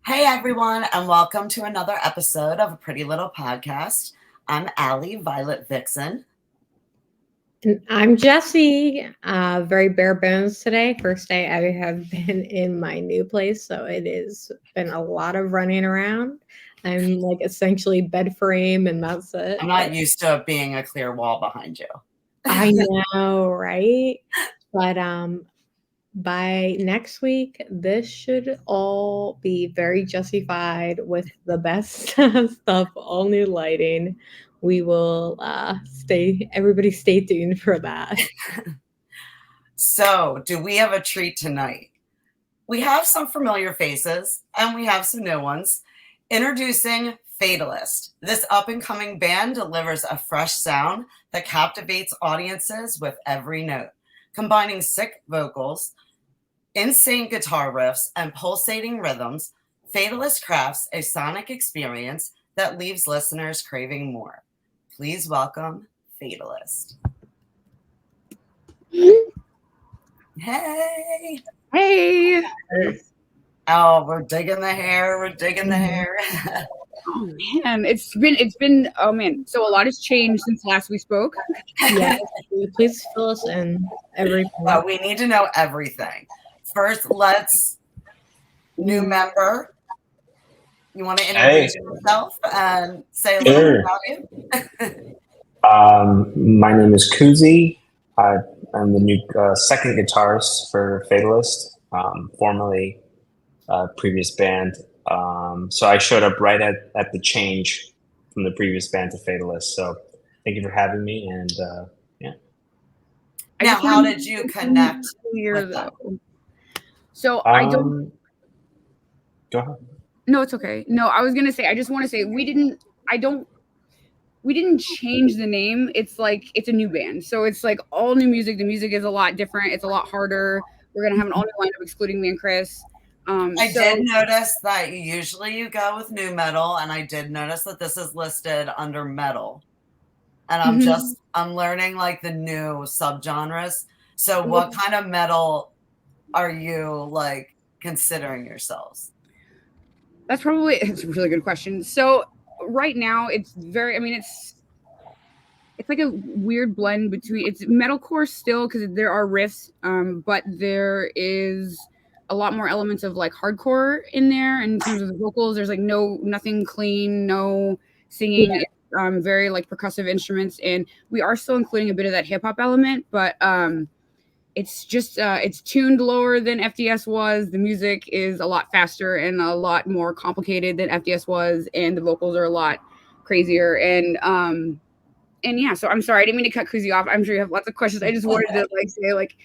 Hey everyone, and welcome to another episode of A Pretty Little Podcast. I'm Allie Violet Vixen. And I'm Jessie. Very bare bones today. First day I have been in my new place, so it has been a lot of running around. I'm like essentially bed frame, and that's it. I'm not used to it being a clear wall behind you. I know, right? But by next week, this should all be very justified with the best stuff, all new lighting. We will everybody stay tuned for that. So, do we have a treat tonight? We have some familiar faces and we have some new ones. Introducing Fatalist. This up and coming band delivers a fresh sound that captivates audiences with every note, combining sick vocals, insane guitar riffs, and pulsating rhythms. Fatalist crafts a sonic experience that leaves listeners craving more. Please welcome Fatalist. Hey. Hey. Oh, we're digging the hair. We're digging the hair. Oh man, it's been oh man. So a lot has changed since last we spoke. Yeah, please fill us in everything. Well, we need to know everything. First, let's new member. You want to introduce yourself and say a little about you? My name is Kuzi. I'm the new second guitarist for Fatalist, formerly previous band. So I showed up right at the change from the previous band to Fatalist. So thank you for having me. And yeah. Now, how did you connect with them? So I don't. Go ahead. No, it's okay. No, I was gonna say. I just want to say we didn't change the name. It's like it's a new band, so it's like all new music. The music is a lot different. It's a lot harder. We're gonna have an all new lineup, excluding me and Chris. I did notice that usually you go with new metal, and I did notice that this is listed under metal. And I'm learning like the new subgenres. So what kind of metal are you like considering yourselves? It's a really good question. So right now it's it's like a weird blend between, it's metalcore still because there are riffs, but there is a lot more elements of like hardcore in there. In terms of the vocals, there's like nothing clean, no singing. Yeah. Very like percussive instruments, and we are still including a bit of that hip hop element, but it's just it's tuned lower than FDS was. The music is a lot faster and a lot more complicated than FDS was, and the vocals are a lot crazier. And yeah, so I'm sorry, I didn't mean to cut Kuzi off. I'm sure you have lots of questions. I just wanted to like say like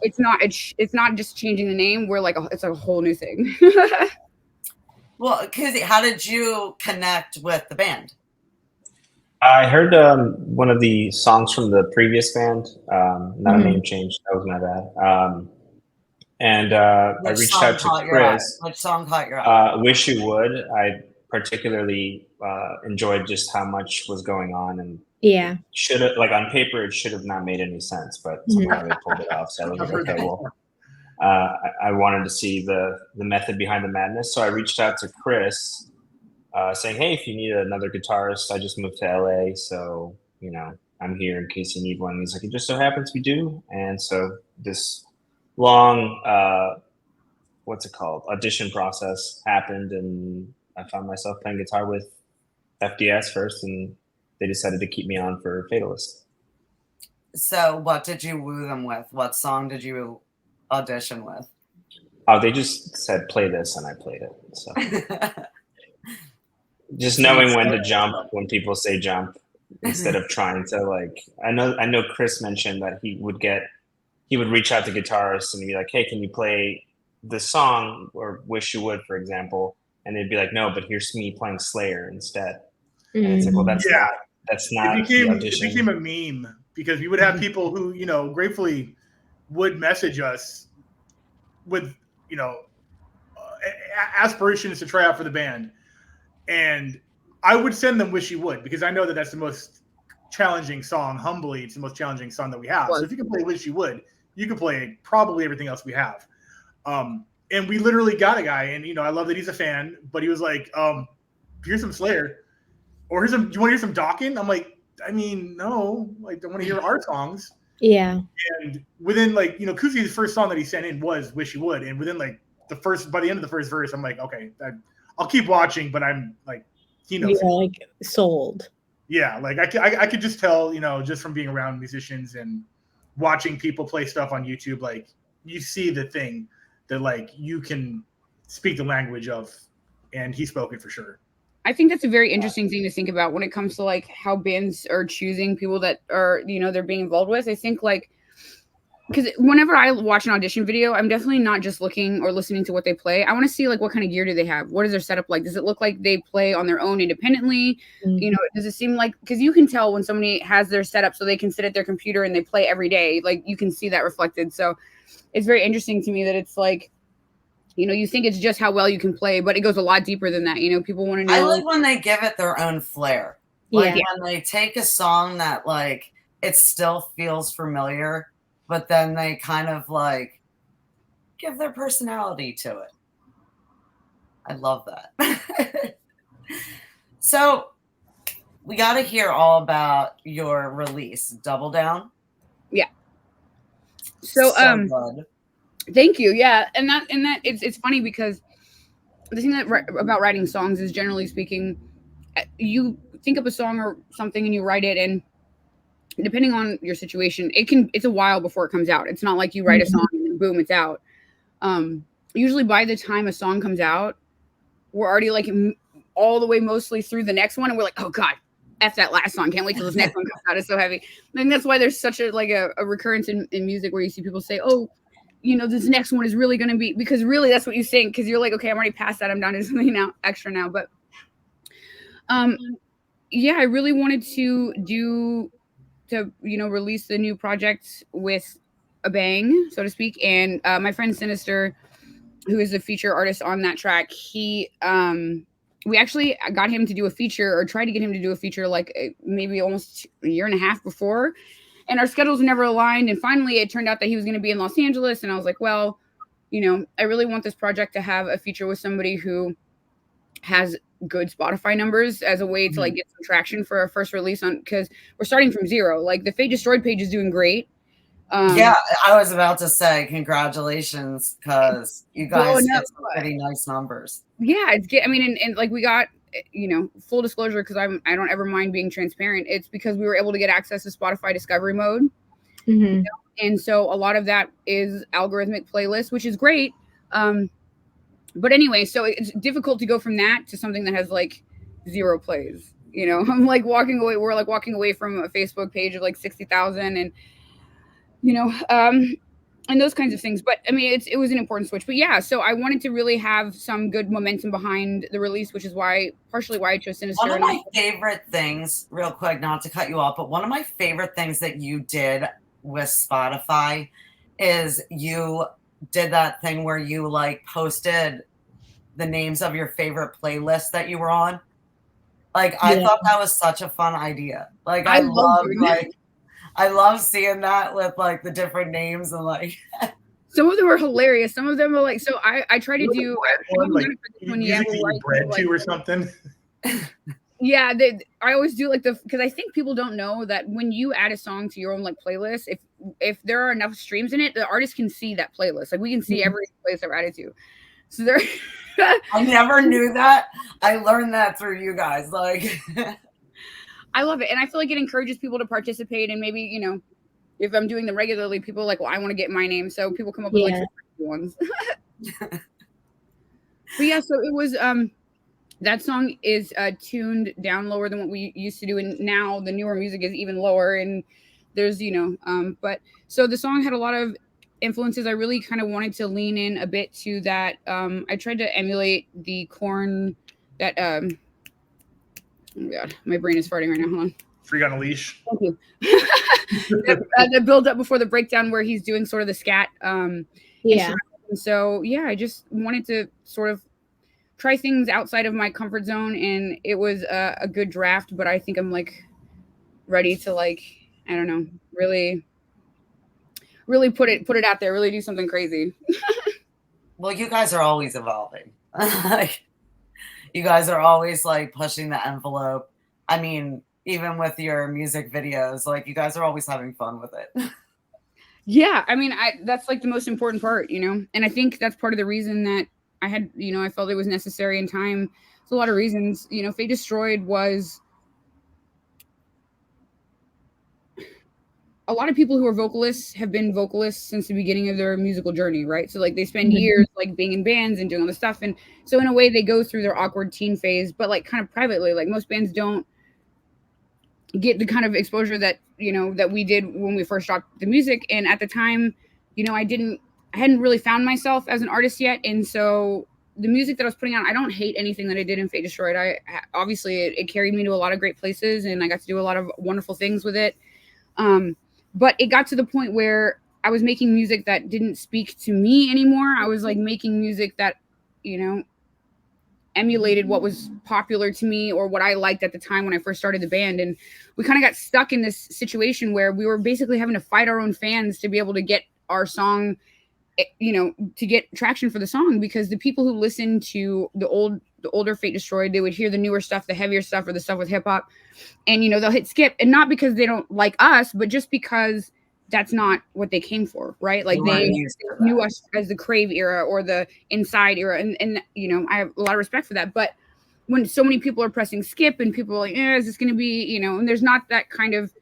it's not just changing the name. We're like it's a whole new thing. Well, Kuzi, how did you connect with the band? I heard one of the songs from the previous band, not a name change. That was my bad. And I reached out to Chris. Which song caught your eye? Wish You Would. I particularly enjoyed just how much was going on, and should have, like on paper, it should have not made any sense, but somehow they pulled it off. So I was like, okay, well, I wanted to see the method behind the madness. So I reached out to Chris. Saying, hey, if you need another guitarist, I just moved to LA, so I'm here in case you need one. And he's like, it just so happens we do. And so this long audition process happened, and I found myself playing guitar with FDS first, and they decided to keep me on for Fatalist. So what did you woo them with? What song did you audition with? Oh, they just said play this, and I played it. So just knowing when to jump when people say jump, instead of trying to like. I know Chris mentioned that he would reach out to guitarists and be like, hey, can you play this song or Wish You Would, for example, and they'd be like, no, but here's me playing Slayer instead. And it's like, well, that's not it became a meme, because we would have people who gratefully would message us with aspirations to try out for the band. And I would send them Wish You Would, because I know that that's the most challenging song. Humbly, it's the most challenging song that we have. So if you can play Wish You Would, you can play probably everything else we have. And we literally got a guy, and I love that he's a fan, but he was like, here's some Slayer, or you want to hear some Dawkins? I'm like, I mean, no, like, I want to hear our songs. Yeah. And within Kuzi's first song that he sent in was "Wish You Would," and within by the end of the first verse, I'm like, okay, I'll keep watching, but I'm like, he knows. You're like sold. Yeah, like I could just tell, just from being around musicians and watching people play stuff on YouTube, like you see the thing that like you can speak the language of, and he spoke it for sure. I think that's a very interesting thing to think about when it comes to like how bands are choosing people that are, they're being involved with. I think like, because whenever I watch an audition video, I'm definitely not just looking or listening to what they play. I want to see like what kind of gear do they have? What is their setup like? Does it look like they play on their own independently? Mm-hmm. Does it seem like, because you can tell when somebody has their setup so they can sit at their computer and they play every day, like you can see that reflected. So it's very interesting to me that it's like, you think it's just how well you can play, but it goes a lot deeper than that. People want to know. I like when they give it their own flair. Like when they take a song that like it still feels familiar, but then they kind of like give their personality to it. I love that. So we got to hear all about your release, Double Down. Yeah. So good. Thank you. Yeah, and that it's funny because the thing about writing songs is, generally speaking, you think up a song or something and you write it, and depending on your situation, it's a while before it comes out. It's not like you write a song and boom, it's out. Usually by the time a song comes out, we're already like all the way mostly through the next one, and we're like, oh god, F that last song, can't wait till this next one comes out. It's so heavy. I think that's why there's such a recurrence in music where you see people say, oh, this next one is really going to be, because really that's what you think, because you're like, okay, I'm already past that, I'm down to something extra now. But yeah, I really wanted to release the new project with a bang, so to speak. And my friend Sinister, who is the feature artist on that track, we actually got him to do a feature, or tried to get him to do a feature like maybe almost a year and a half before. And our schedules never aligned. And finally, it turned out that he was going to be in Los Angeles. And I was like, well, I really want this project to have a feature with somebody who has good Spotify numbers as a way to like get some traction for our first release because we're starting from zero. Like the Fate Destroyed page is doing great. Yeah, I was about to say congratulations, because you guys get some pretty nice numbers. Yeah, and like we got, full disclosure, because I don't ever mind being transparent. It's because we were able to get access to Spotify Discovery Mode, and so a lot of that is algorithmic playlists, which is great. But anyway, so it's difficult to go from that to something that has like 0 plays. I'm like walking away. We're like walking away from a Facebook page of like 60,000, and and those kinds of things. But I mean, it was an important switch. But yeah, so I wanted to really have some good momentum behind the release, which is partially why I chose Sinister. One of my favorite things, real quick, not to cut you off, but one of my favorite things that you did with Spotify is you did that thing where you like posted the names of your favorite playlists that you were on. Like, I thought that was such a fun idea. Like, I love seeing that with like the different names, and like some of them are hilarious. Some of them are like, so I try to do bread too or something. Yeah, I always do like because I think people don't know that when you add a song to your own like playlist, if there are enough streams in it, the artist can see that playlist. Like we can see every place I've added to. So there. I never knew that. I learned that through you guys. Like. I love it. And I feel like it encourages people to participate. And maybe, if I'm doing them regularly, people are like, well, I want to get my name. So people come up with like ones. But yeah, so it was, that song is tuned down lower than what we used to do. And now the newer music is even lower. And there's, but so the song had a lot of influences. I really kind of wanted to lean in a bit to that. I tried to emulate the Korn, that, oh god, my brain is farting right now. Hold on. Freak on a Leash. Thank you. The build up before the breakdown where he's doing sort of the scat. And so yeah, I just wanted to sort of try things outside of my comfort zone, and it was a good draft. But I think I'm like ready to like, I don't know, really put it out there, really do something crazy. Well, you guys are always evolving. Like, you guys are always like pushing the envelope. I mean, even with your music videos, like you guys are always having fun with it. Yeah, I mean, that's like the most important part, you know? And I think that's part of the reason that I had, you know, I felt it was necessary in time. There's a lot of reasons, you know. Fate Destroyed was a lot of people who are vocalists have been vocalists since the beginning of their musical journey, right? So like they spend years like being in bands and doing all this stuff. And so in a way they go through their awkward teen phase, but like kind of privately. Like most bands don't get the kind of exposure that, you know, that we did when we first dropped the music. And at the time, you know, I hadn't really found myself as an artist yet. And so the music that I was putting out, I don't hate anything that I did in Fate Destroyed. Obviously it carried me to a lot of great places and I got to do a lot of wonderful things with it. But it got to the point where I was making music that didn't speak to me anymore. I was like making music that, you know, emulated what was popular to me or what I liked at the time when I first started the band. And we kind of got stuck in this situation where we were basically having to fight our own fans to be able to get our song, you know, to get traction for the song, because the people who listened to the older Fate Destroyed, they would hear the newer stuff, the heavier stuff, or the stuff with hip hop, and you know they'll hit skip, and not because they don't like us, but just because that's not what they came for, right? Like they knew us as the Crave era or the Inside era, and you know I have a lot of respect for that. But when so many people are pressing skip and people are like, is this going to be, you know, and there's not that kind of,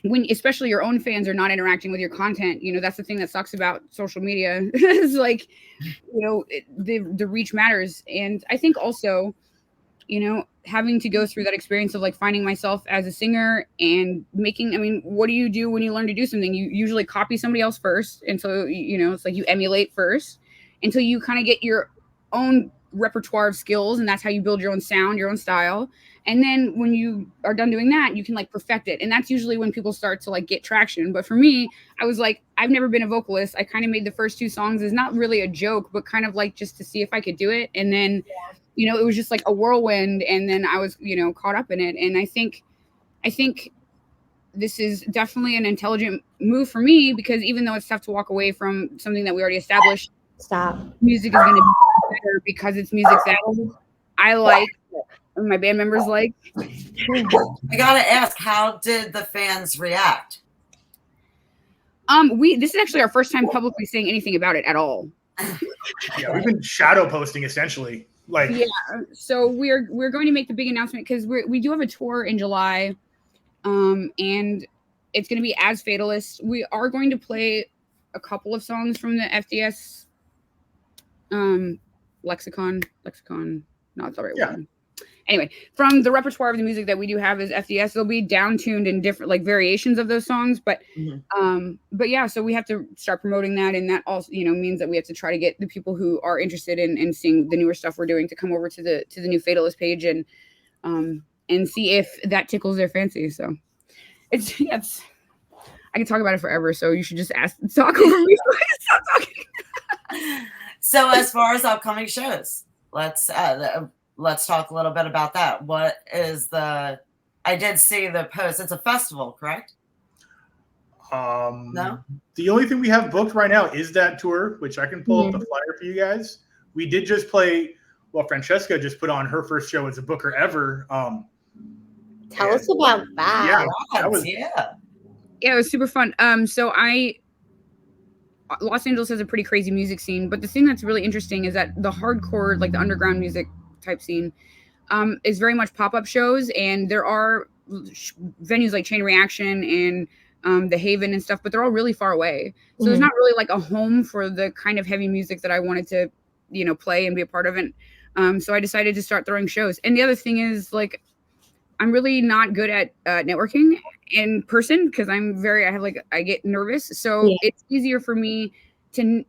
when especially your own fans are not interacting with your content, you know, that's the thing that sucks about social media. It's like, you know, the reach matters. And I think also, you know, having to go through that experience of like finding myself as a singer and making, I mean, what do you do when you learn to do something? You usually copy somebody else first. And so, you know, it's like you emulate first until you kind of get your own repertoire of skills, and that's how you build your own sound, your own style. And then when you are done doing that, you can like perfect it. And that's usually when people start to like get traction. But for me, I was like, I've never been a vocalist. I kind of made the first 2 songs as not really a joke, but kind of like just to see if I could do it. And then, you know, it was just like a whirlwind. And then I was, you know, caught up in it. And I think this is definitely an intelligent move for me, because even though it's tough to walk away from something that we already established, music is going to be better because it's music that I like, and my band members like. I gotta ask, how did the fans react? This is actually our first time publicly saying anything about it at all. Yeah, we've been shadow posting essentially. Like, yeah, so we're going to make the big announcement because we do have a tour in July, and it's going to be as Fatalist. We are going to play a couple of songs from the FDS lexicon. No, it's the right one. Anyway, from the repertoire of the music that we do have as FDS, they'll be down-tuned in different like variations of those songs. But but yeah, so we have to start promoting that, and that also, you know, means that we have to try to get the people who are interested in seeing the newer stuff we're doing to come over to the new Fatalist page and see if that tickles their fancy. So it's I can talk about it forever, so you should just talk over me. Stop talking. So as far as upcoming shows, let's talk a little bit about that. What is I did see the post. It's a festival, correct? No? The only thing we have booked right now is that tour, which I can pull up the flyer for you guys. We did just play, well, Francesca just put on her first show as a booker ever. Tell us about that. Yeah, it was super fun. So Los Angeles has a pretty crazy music scene, but the thing that's really interesting is that the hardcore, like the underground music type scene, is very much pop-up shows, and there are venues like Chain Reaction and the Haven and stuff, but they're all really far away. So there's not really like a home for the kind of heavy music that I wanted to, you know, play and be a part of it. So I decided to start throwing shows. And the other thing is, like, I'm really not good at networking in person because I get nervous. So it's easier for me to,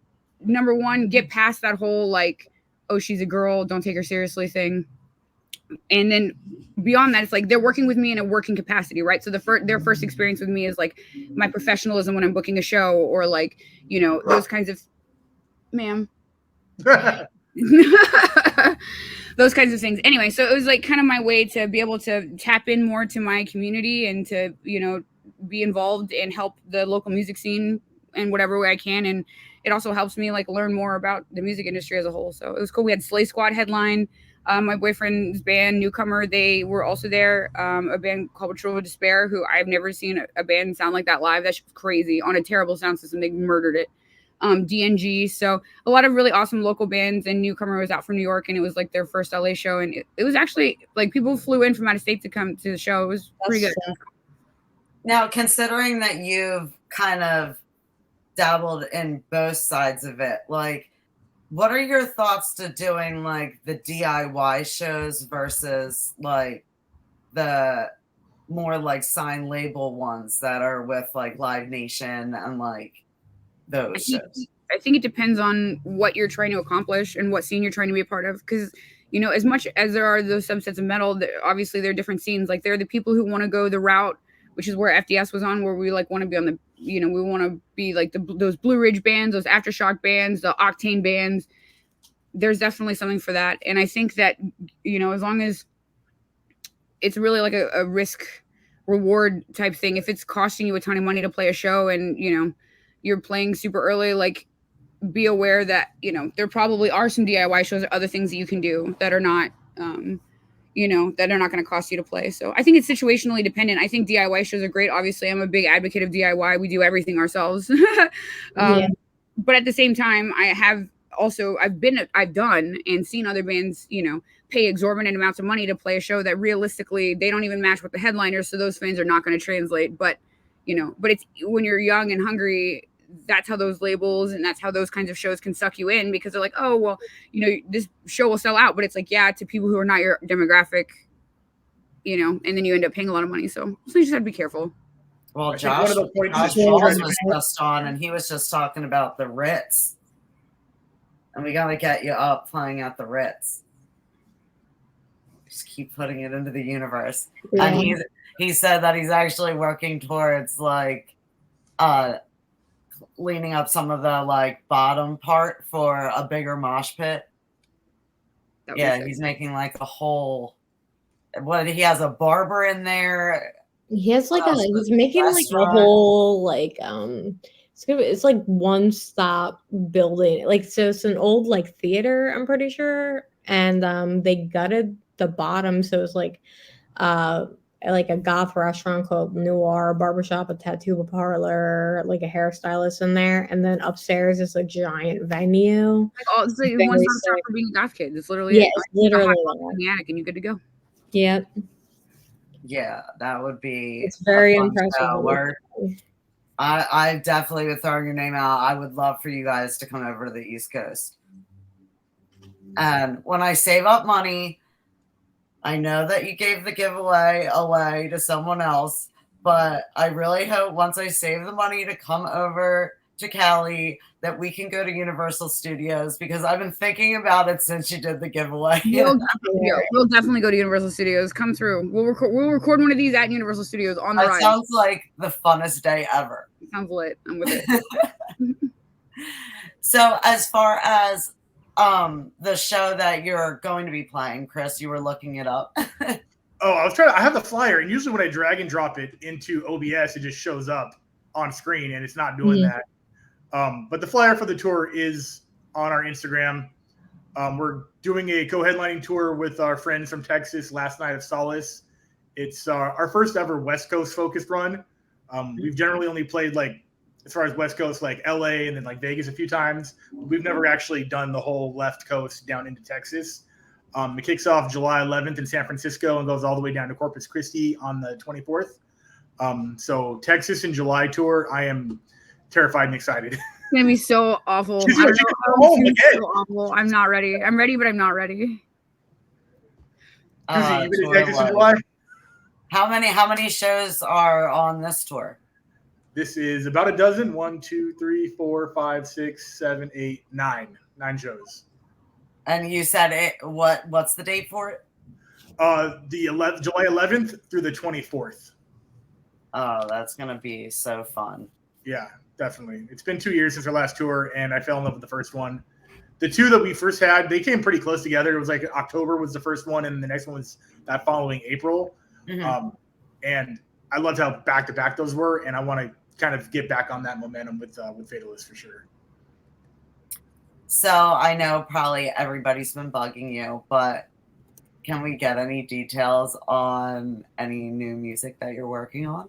number one, get past that whole like, oh, she's a girl, don't take her seriously thing. And then beyond that, it's like they're working with me in a working capacity, right? So their first experience with me is like my professionalism when I'm booking a show, or like, you know, those kinds of, ma'am. Those kinds of things. Anyway, so it was like kind of my way to be able to tap in more to my community and to, you know, be involved and help the local music scene in whatever way I can. it also helps me like learn more about the music industry as a whole. So it was cool. We had Slay Squad headline. My boyfriend's band, Newcomer, they were also there. A band called Patrol of Despair, who I've never seen a band sound like that live. That's crazy. On a terrible sound system, they murdered it. DNG. So a lot of really awesome local bands, and Newcomer was out from New York, and it was like their first LA show. And it was actually like people flew in from out of state to come to the show. It was pretty good. Now, considering that you've kind of dabbled in both sides of it, like, what are your thoughts to doing like the DIY shows versus like the more like signed label ones that are with like Live Nation and like those shows? I think it depends on what you're trying to accomplish and what scene you're trying to be a part of. Because, you know, as much as there are those subsets of metal, obviously there are different scenes. Like there are the people who want to go the route, which is where FDS was on, where we like want to be on the, you know, we want to be like those Blue Ridge bands, those Aftershock bands, the Octane bands. There's definitely something for that. And I think that, you know, as long as it's really like a risk reward type thing, if it's costing you a ton of money to play a show and, you know, you're playing super early, like be aware that, you know, there probably are some DIY shows or other things that you can do that are not, you know, that are not going to cost you to play. So I think it's situationally dependent. I think DIY shows are great. Obviously, I'm a big advocate of DIY. We do everything ourselves. But at the same time, I've done and seen other bands, you know, pay exorbitant amounts of money to play a show that realistically they don't even match with the headliners. So those fans are not going to translate. But, you know, but it's when you're young and hungry, that's how those labels and that's how those kinds of shows can suck you in, because they're like, oh, well, you know, this show will sell out. But it's like, yeah, to people who are not your demographic, you know, and then you end up paying a lot of money. So you just have to be careful. Well, Josh Walls was just on, and he was just talking about the Ritz. And we got to get you up playing at the Ritz. Just keep putting it into the universe. Yeah. And he said that he's actually working towards like cleaning up some of the like bottom part for a bigger mosh pit. Yeah, he's making like a whole. What, he has a barber in there. He has like he's making like a whole like it's like one stop building. Like, so it's an old like theater, I'm pretty sure, and they gutted the bottom, so it's like a goth restaurant called Noir, barbershop, a tattoo parlor, like a hairstylist in there, and then upstairs is a giant venue. Like, it's like one stop for being a goth kid. It's literally it's literally in the attic, and you're good to go. Yep. Yeah, that would be. It's very impressive. I definitely would throw your name out. I would love for you guys to come over to the East Coast. And when I save up money, I know that you gave the giveaway away to someone else, but I really hope once I save the money to come over to Cali that we can go to Universal Studios, because I've been thinking about it since you did the giveaway. We'll definitely go to Universal Studios. Come through. We'll record one of these at Universal Studios on the ride. That sounds like the funnest day ever. It sounds lit. I'm with it. So as far as the show that you're going to be playing, Chris, you were looking it up. I have the flyer, and usually when I drag and drop it into OBS, it just shows up on screen, and it's not doing that. But the flyer for the tour is on our Instagram. We're doing a co-headlining tour with our friends from Texas, Last Night of Solace. It's our first ever West Coast focused run. We've generally only played like, as far as West Coast, like LA and then like Vegas a few times. We've never actually done the whole left coast down into Texas. It kicks off July 11th in San Francisco and goes all the way down to Corpus Christi on the 24th. So Texas in July tour, I am terrified and excited. It's gonna be so awful. So awful. I'm not ready. I'm ready, but I'm not ready. You been to Texas in July? How many shows are on this tour? This is about a dozen. 1, 2, 3, 4, 5, 6, 7, 8, 9. 9 shows. And you said what's the date for it? July 11th through the 24th. Oh, that's gonna be so fun. Yeah, definitely. It's been 2 years since our last tour, and I fell in love with the first one. The two that we first had, they came pretty close together. It was like October was the first one, and the next one was that following April. Mm-hmm. And I loved how back-to-back those were, and I want to kind of get back on that momentum with Fatalist for sure. So I know probably everybody's been bugging you, but can we get any details on any new music that you're working on?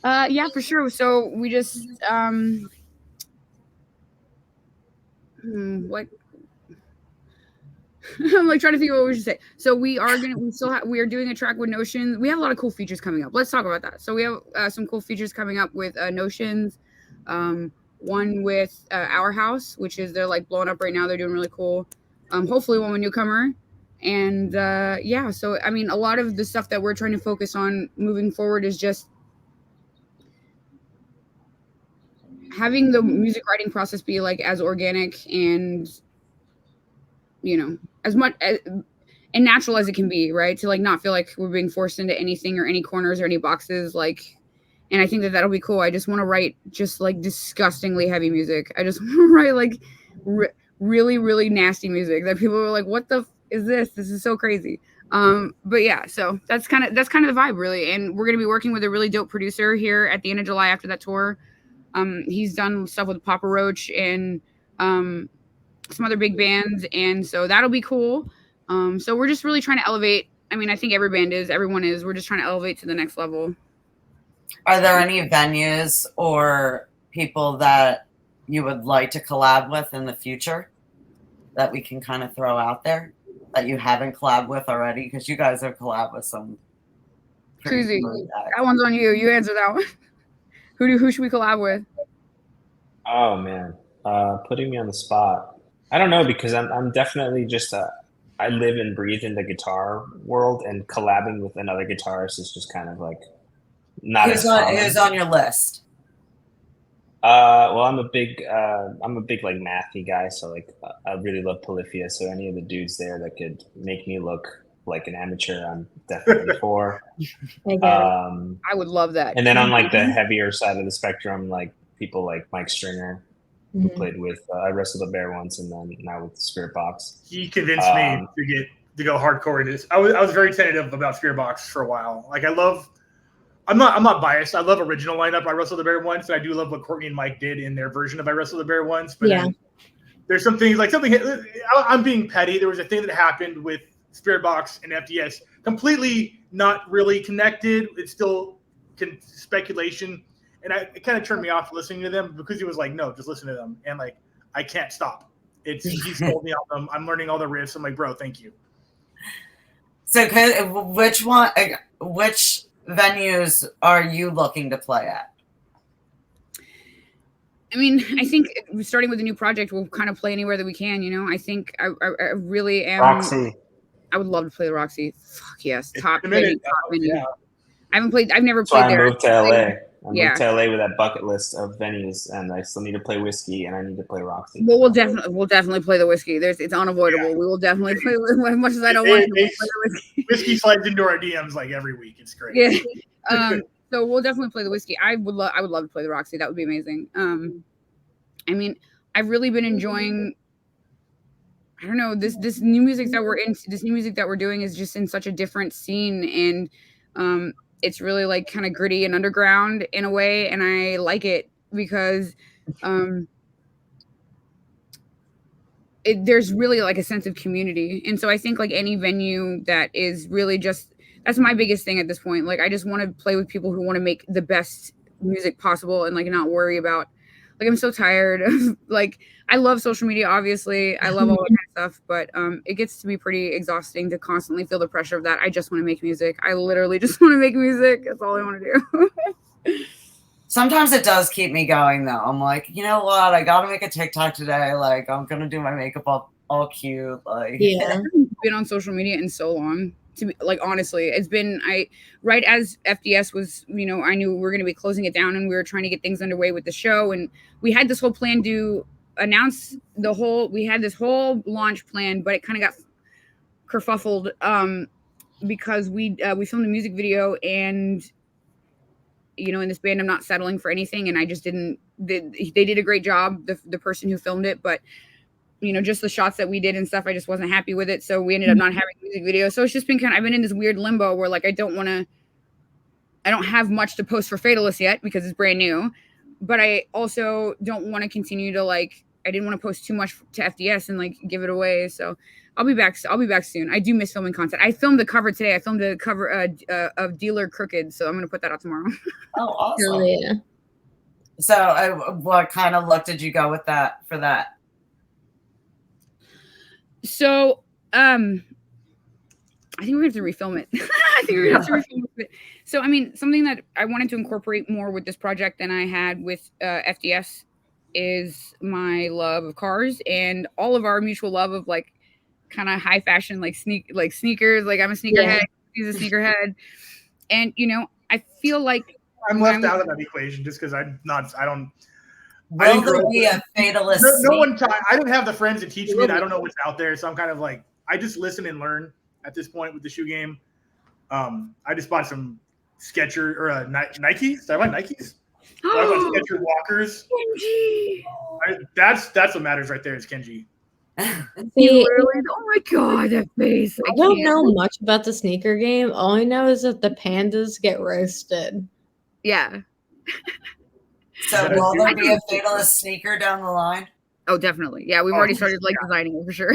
Yeah, for sure. So we just what I'm like trying to think of what we should say. So we are doing a track with Notions. We have a lot of cool features coming up. Let's talk about that. So we have some cool features coming up with Notions. One with Our House, which is they're like blowing up right now. They're doing really cool. Hopefully one with Newcomer. And yeah, so I mean, a lot of the stuff that we're trying to focus on moving forward is just having the music writing process be like as organic and, you know, as much and natural as it can be, right? To like not feel like we're being forced into anything or any corners or any boxes. Like, and I think that that'll be cool. I just want to write just like disgustingly heavy music. I just want to write like really, really nasty music that people are like, what the is this? This is so crazy. But yeah, so that's kind of the vibe really. And we're going to be working with a really dope producer here at the end of July after that tour. He's done stuff with Papa Roach and some other big bands. And so that'll be cool. So we're just really trying to elevate. I mean, I think everyone is. We're just trying to elevate to the next level. Are there any venues or people that you would like to collab with in the future that we can kind of throw out there that you haven't collabed with already? Because you guys have collabed with some. Susie, that one's on you. You answer that one. Who should we collab with? Oh man, putting me on the spot. I don't know, because I'm definitely just I live and breathe in the guitar world, and collabing with another guitarist is just kind of like not as common. Who's on your list? Well, I'm a big like mathy guy, so like I really love Polyphia. So any of the dudes there that could make me look like an amateur, I'm definitely for. I would love that. And then on like the heavier side of the spectrum, like people like Mike Stringer, who played with I Wrestled a Bear once, and then now with Spirit Box. He convinced me to go hardcore into this. I was very tentative about Spirit Box for a while. Like I'm not biased. I love original lineup. I Wrestled the Bear once, and I do love what Courtney and Mike did in their version of I Wrestled the Bear once. But yeah, there's some things like I'm being petty. There was a thing that happened with Spirit Box and FDS, completely not really connected. It's still speculation, and it kind of turned me off listening to them because he was like, "No, just listen to them," and like I can't stop. He's told me all them. I'm learning all the riffs. I'm like, bro, thank you. So, which venues are you looking to play at? I mean, I think starting with a new project, we'll kind of play anywhere that we can. You know, I think I really am. Roxy. I would love to play the Roxy. Fuck yes, top venue. Yeah. I've never so played there. I moved to LA. I moved to LA with that bucket list of venues, and I still need to play Whiskey, and I need to play Roxy. Well, we'll definitely play the Whiskey. It's unavoidable. Yeah. We will definitely play as much as I don't want to. Play the Whiskey. Whiskey slides into our DMs like every week. It's great. Yeah. So we'll definitely play the Whiskey. I would love to play the Roxy. That would be amazing. I mean, I've really been enjoying. I don't know, this new music that we're into. This new music that we're doing is just in such a different scene, and it's really like kind of gritty and underground in a way, and I like it because there's really like a sense of community, and so I think like any venue that is really just that's my biggest thing at this point. Like I just want to play with people who want to make the best music possible and like not worry about. Like I'm so tired of like I love social media, obviously. I love all that kind of stuff, but it gets to be pretty exhausting to constantly feel the pressure of that. I just want to make music. I literally just want to make music. That's all I want to do. Sometimes it does keep me going though. I'm like, you know what? I gotta make a TikTok today. Like I'm gonna do my makeup all cute. Like yeah. I haven't been on social media in so long. To be like honestly, it's been right as FDS was, you know, I knew we were going to be closing it down and we were trying to get things underway with the show, and we had this whole plan to announce we had this whole launch plan, but it kind of got kerfuffled because we filmed a music video, and you know, in this band I'm not settling for anything, and I just didn't. They did a great job, the person who filmed it, but you know, just the shots that we did and stuff, I just wasn't happy with it. So we ended up not having a music video. So it's just been I've been in this weird limbo where like I don't have much to post for Fatalist yet because it's brand new. but I also don't want to continue to like. I didn't want to post too much to FDS and like give it away. So I'll be back. I'll be back soon. I do miss filming content. I filmed the cover today. I filmed the cover of Dealer Crooked. So I'm gonna put that out tomorrow. Oh, awesome! Hell yeah. So, what kind of look did you go with that for that? So, I think we're gonna have to refilm it. I think we're gonna have to refilm it. So, I mean, something that I wanted to incorporate more with this project than I had with FDS is my love of cars and all of our mutual love of like kind of high fashion, like sneakers. Like I'm a sneakerhead. He's a sneakerhead, and you know, I feel like I'm left out of that equation just because I don't. Will there be a Fatalist? No one. I don't have the friends to teach me. I don't know what's out there, so I'm kind of like I just listen and learn at this point with the shoe game. I just bought some Skechers or Nikes. Did I buy Nikes? I bought Skechers Walkers. Kenji. That's what matters right there is Kenji. See, oh my god, that face! I don't know much about the sneaker game. All I know is that the pandas get roasted. Yeah. So will there be a Fatalist sneaker down the line? Oh, definitely. Yeah, we've already started like designing it for sure.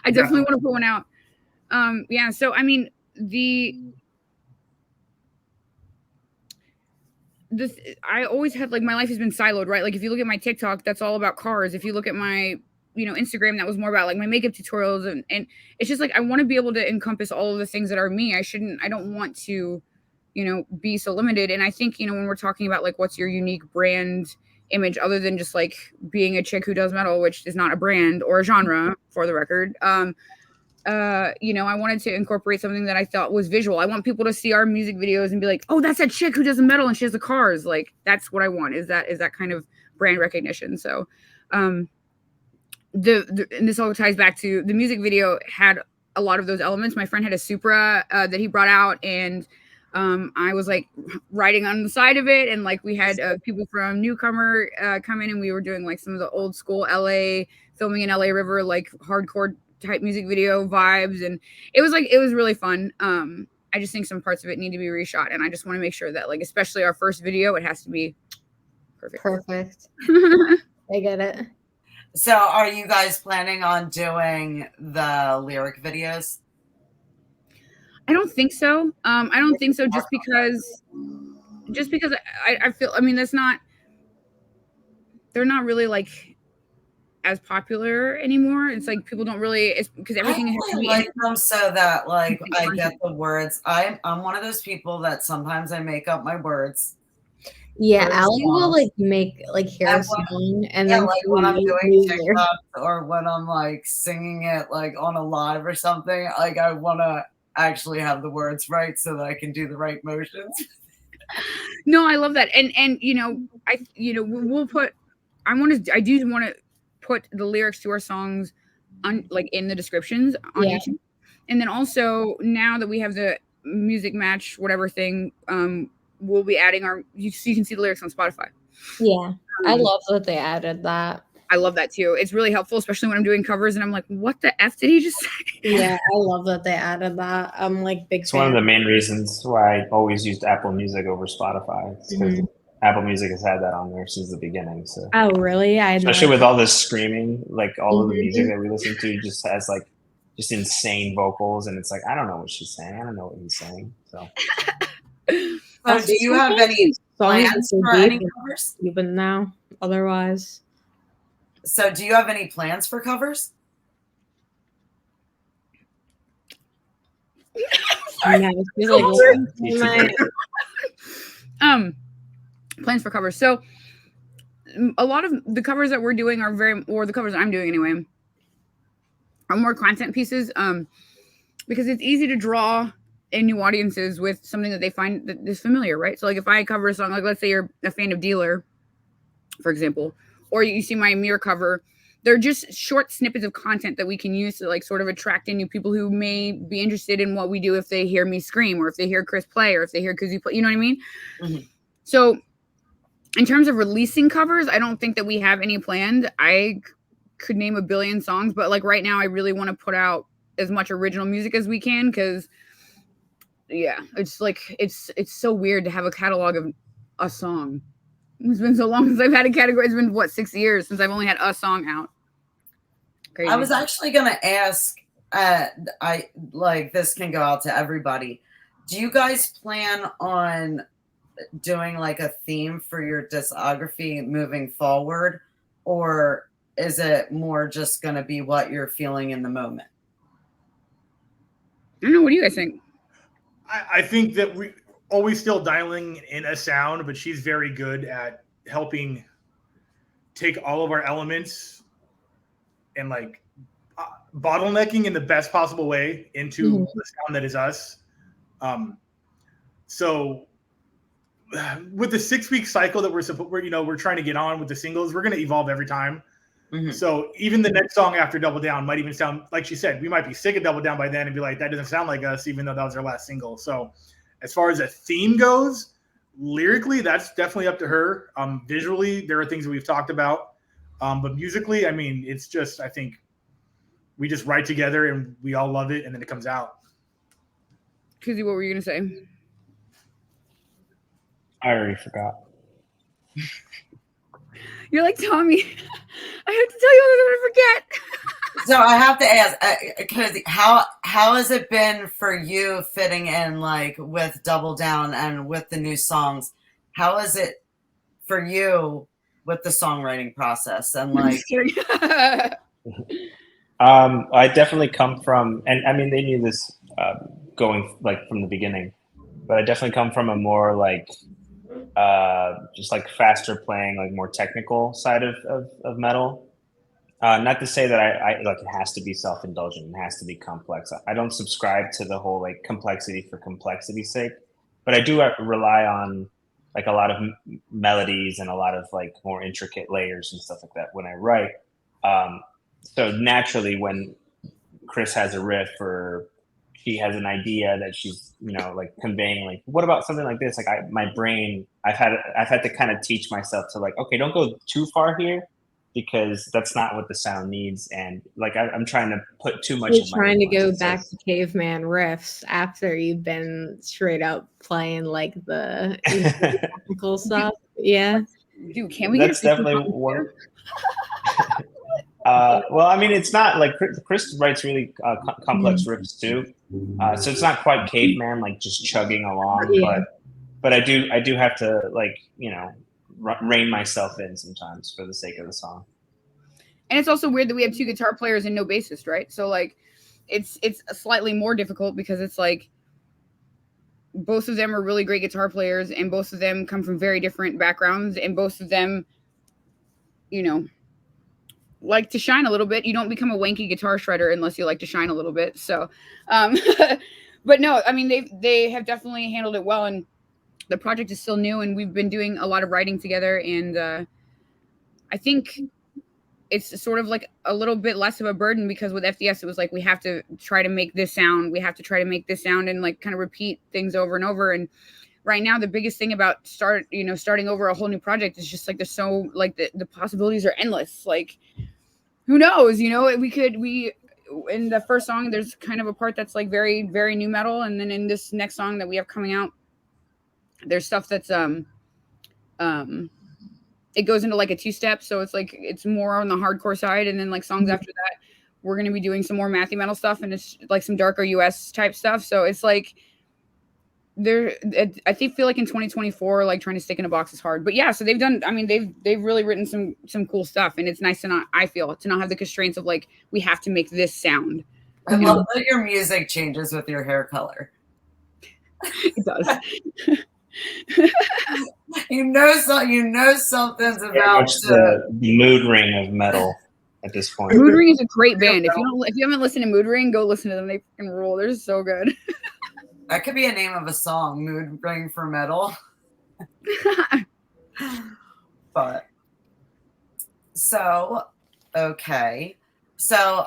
I definitely want to put one out. Yeah. So I mean, I always had like my life has been siloed, right? Like if you look at my TikTok, that's all about cars. If you look at my Instagram, that was more about like my makeup tutorials, and it's just like I want to be able to encompass all of the things that are me. I don't want to be so limited. And I think when we're talking about like what's your unique brand image other than just like being a chick who does metal, which is not a brand or a genre for the record, I wanted to incorporate something that I thought was visual. I want people to see our music videos and be like, oh, that's that chick who does the metal and she has the cars. Like that's what I want is that kind of brand recognition. So and this all ties back to the music video had a lot of those elements. My friend had a Supra that he brought out, and I was like riding on the side of it, and like we had people from Newcomer come in, and we were doing like some of the old school LA filming in LA River, like hardcore type music video vibes, and it was really fun. I just think some parts of it need to be reshot, and I just want to make sure that like especially our first video, it has to be perfect. I get it. So are you guys planning on doing the lyric videos? I don't think so. I don't think so just because I feel, I mean, they're not really like as popular anymore. It's like people don't really, it's because everything I has to be like them so that like I get the words. I'm one of those people that sometimes I make up my words. Yeah, Allie will like make like hear a song and then like when I'm doing TikTok or when I'm like singing it like on a live or something, like I want to actually have the words right so that I can do the right motions. No, I love that. And I we'll put I do want to put the lyrics to our songs on like in the descriptions on YouTube. And then also now that we have the music match whatever thing, we'll be adding so you can see the lyrics on Spotify. Yeah. I love that they added that. I love that too. It's really helpful, especially when I'm doing covers and I'm like, what the F did he just say? Yeah, I love that they added that. I'm like big It's fan. one of the main reasons why I always used Apple Music over Spotify. Because Apple Music has had that on there since the beginning. So oh really? Especially with all this screaming, like all of the music that we listen to just has like just insane vocals, and it's like I don't know what she's saying. I don't know what he's saying. So do you have any plans for any covers? Even now, otherwise. So do you have any plans for covers? Plans for covers. So a lot of the covers that we're doing or the covers I'm doing anyway, are more content pieces. Because it's easy to draw in new audiences with something that they find that is familiar, right? So like if I cover a song, like let's say you're a fan of Dealer, for example, or you see my Mirror cover, they're just short snippets of content that we can use to like sort of attract in new people who may be interested in what we do if they hear me scream or if they hear Chris play or if they hear Kazoo play, you know what I mean? Mm-hmm. So in terms of releasing covers, I don't think that we have any planned. I could name a billion songs, but like right now I really want to put out as much original music as we can because yeah, it's like it's so weird to have a catalog of a song. It's been so long since I've had a category. It's been what, 6 years since I've only had a song out. Crazy. I was actually gonna ask. I like this can go out to everybody. Do you guys plan on doing like a theme for your discography moving forward, or is it more just going to be what you're feeling in the moment? I don't know. What do you guys think? I think that we always still dialing in a sound, but she's very good at helping take all of our elements and like bottlenecking in the best possible way into the sound that is us. So with the 6-week cycle that we're trying to get on with the singles, we're going to evolve every time. So even the next song after Double Down might even sound like she said, we might be sick of Double Down by then and be like, that doesn't sound like us, even though that was our last single. So as far as a theme goes, lyrically, that's definitely up to her. Visually, there are things that we've talked about. But musically, I mean, it's just, I think we just write together and we all love it and then it comes out. Kizzy, what were you going to say? I already forgot. You're like, Tommy, I have to tell you what I'm going to forget. So I have to ask, because how has it been for you fitting in like with Double Down and with the new songs? How is it for you with the songwriting process and like? I definitely come from, and I mean they knew this going like from the beginning, but I definitely come from a more like just like faster playing, like more technical side of metal. Not to say that I like it has to be self-indulgent, it has to be complex. I don't subscribe to the whole like complexity for complexity's sake, but I do rely on like a lot of melodies and a lot of like more intricate layers and stuff like that when I write. So naturally, when Chris has a riff or she has an idea that she's like conveying, like what about something like this? Like my brain, I've had to kind of teach myself to like, okay, don't go too far here, because that's not what the sound needs. And like I'm trying to put too much. You're trying to go back to caveman riffs after you've been straight up playing like the technical stuff. Yeah, dude, can we? That's definitely one. Well, I mean, it's not like Chris writes really complex riffs too, so it's not quite caveman like just chugging along. Yeah. But I do have to like rein myself in sometimes for the sake of the song. And it's also weird that we have 2 guitar players and no bassist, right? So like, it's slightly more difficult because it's like both of them are really great guitar players, and both of them come from very different backgrounds, and both of them, like to shine a little bit. You don't become a wanky guitar shredder unless you like to shine a little bit. So, but no, I mean, they have definitely handled it well, and the project is still new, and we've been doing a lot of writing together. And I think it's sort of like a little bit less of a burden, because with FDS, it was like, we have to try to make this sound. We have to try to make this sound and like kind of repeat things over and over. And right now, the biggest thing about starting over a whole new project is just like, there's so like the possibilities are endless. Like, who knows, we in the first song, there's kind of a part that's like very, very new metal. And then in this next song that we have coming out, there's stuff that's, it goes into like a 2-step. So it's like, it's more on the hardcore side. And then like songs after that, we're going to be doing some more mathy metal stuff, and it's like some darker US type stuff. So it's like, I feel like in 2024, like trying to stick in a box is hard, but yeah, so they've really written some cool stuff, and it's nice to not have the constraints of like, we have to make this sound. I love that your music changes with your hair color. It does. Something's about the mood ring of metal at this point. Mood Ring is a great band. If you haven't listened to Mood Ring, go listen to them. They fucking rule. They're so good. That could be a name of a song, Mood Ring for Metal. But okay. So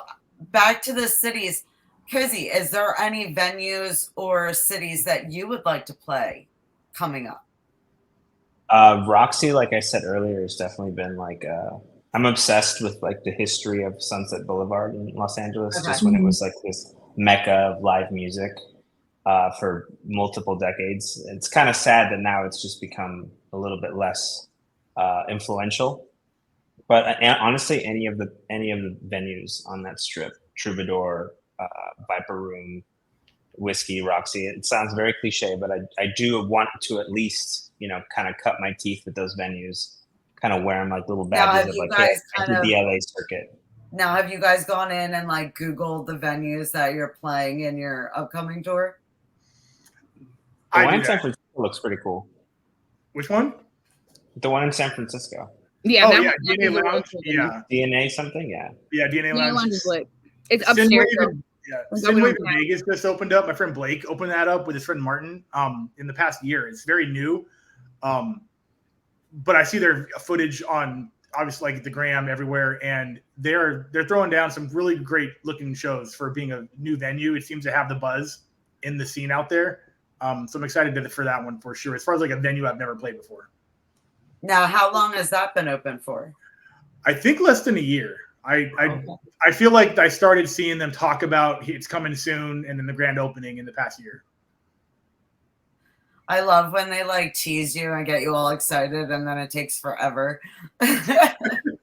back to the cities. Cozy, is there any venues or cities that you would like to play coming up? Roxy, like I said earlier, has definitely been like I'm obsessed with like the history of Sunset Boulevard in Los Angeles, just when it was like this mecca of live music for multiple decades. It's kind of sad that now it's just become a little bit less influential. But honestly, any of the venues on that strip, Troubadour, Viper Room, Whiskey, Roxy, it sounds very cliche, but I do want to at least, kind of cut my teeth with those venues, kind of wear them like little badges of like, hey, I did the LA circuit. Now, have you guys gone in and like Googled the venues that you're playing in your upcoming tour? The one in San Francisco looks pretty cool. Which one? The one in San Francisco. Yeah. Oh, yeah. DNA Lounge. Yeah. DNA something. Yeah. Yeah. DNA Lounge is lit. It's upstairs. Synwave in Vegas just opened up. My friend Blake opened that up with his friend Martin in the past year. It's very new. But I see their footage on obviously like the gram everywhere, and they're throwing down some really great looking shows for being a new venue. It seems to have the buzz in the scene out there. So I'm excited for that one for sure. As far as like a venue I've never played before. Now, how long has that been open for? I think less than a year. I feel like I started seeing them talk about it's coming soon, and then the grand opening in the past year. I love when they like tease you and get you all excited, and then it takes forever. Edging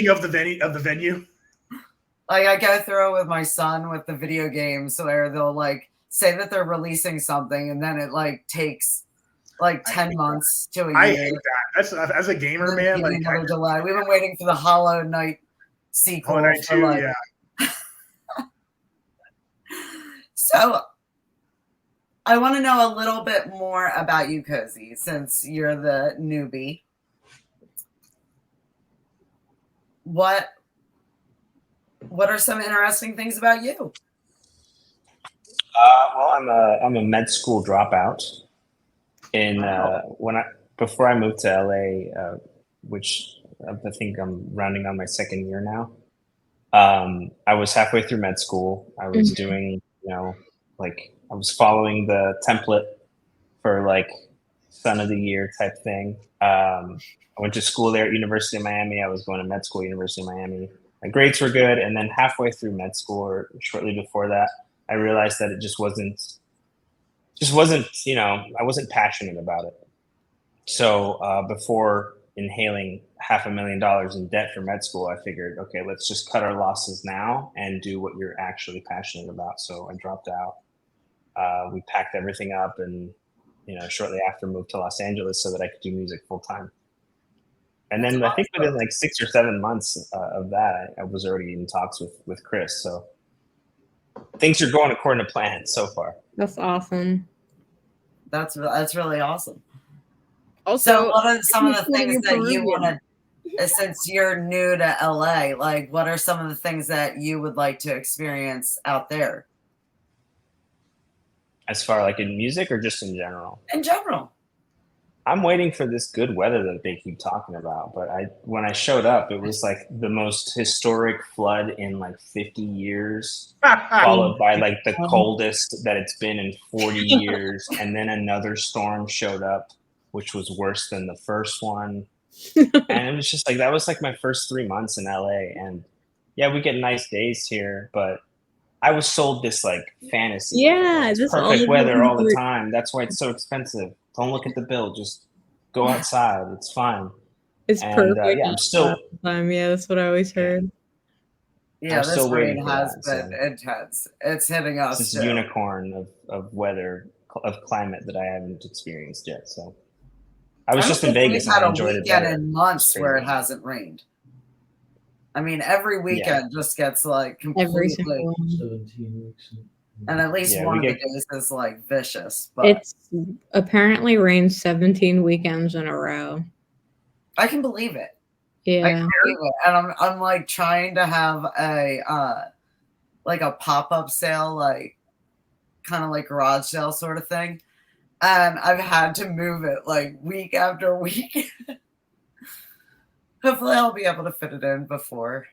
of the venue. Like I go through it with my son with the video games, where they'll like say that they're releasing something, and then it like takes like 10 months to a year. I hate that. That's as a gamer, man. Like another delay. We've been waiting for the Hollow Knight sequel. Hollow Knight 2, yeah. So I want to know a little bit more about you, Cozy, since you're the newbie. What are some interesting things about you? Well, I'm a med school dropout. Before I moved to LA, which I think I'm rounding on my second year now, I was halfway through med school. I was doing, I was following the template for like son of the year type thing. I went to school there at University of Miami. I was going to med school, University of Miami. My grades were good. And then halfway through med school, or shortly before that, I realized that it just wasn't, I wasn't passionate about it. So before inhaling $500,000 in debt for med school, I figured, okay, let's just cut our losses now and do what you're actually passionate about. So I dropped out. We packed everything up and, shortly after moved to Los Angeles so that I could do music full time. And then I think within like 6 or 7 months of that, I was already in talks with Chris. So things are going according to plan so far. That's awesome. That's really awesome. Also, so what are some of the things that you want to, since you're new to LA, like what are some of the things that you would like to experience out there? As far like in music or just in general? In general. I'm waiting for this good weather that they keep talking about. But when I showed up, it was like the most historic flood in like 50 years, followed by like the coldest that it's been in 40 years. And then another storm showed up, which was worse than the first one. And it was just like, that was like my first 3 months in LA. And yeah, we get nice days here, but I was sold this like fantasy. Yeah, this perfect weather all the time. That's why it's so expensive. Don't look at the bill. Just go outside. It's fine. It's perfect. Yeah, I'm still. Yeah, that's what I always heard. Yeah, this rain has been intense. It's hitting us. This unicorn of weather, of climate that I haven't experienced yet. So I was just in Vegas and I enjoyed it better. In months where it hasn't rained. I mean, every weekend just gets like completely. 17 weeks. And at least one of the days is like vicious. But it's apparently rained 17 weekends in a row. I can believe it. Yeah. I can believe it. And I'm like trying to have a like a pop-up sale, like kind of like garage sale sort of thing. And I've had to move it like week after week. Hopefully I'll be able to fit it in before.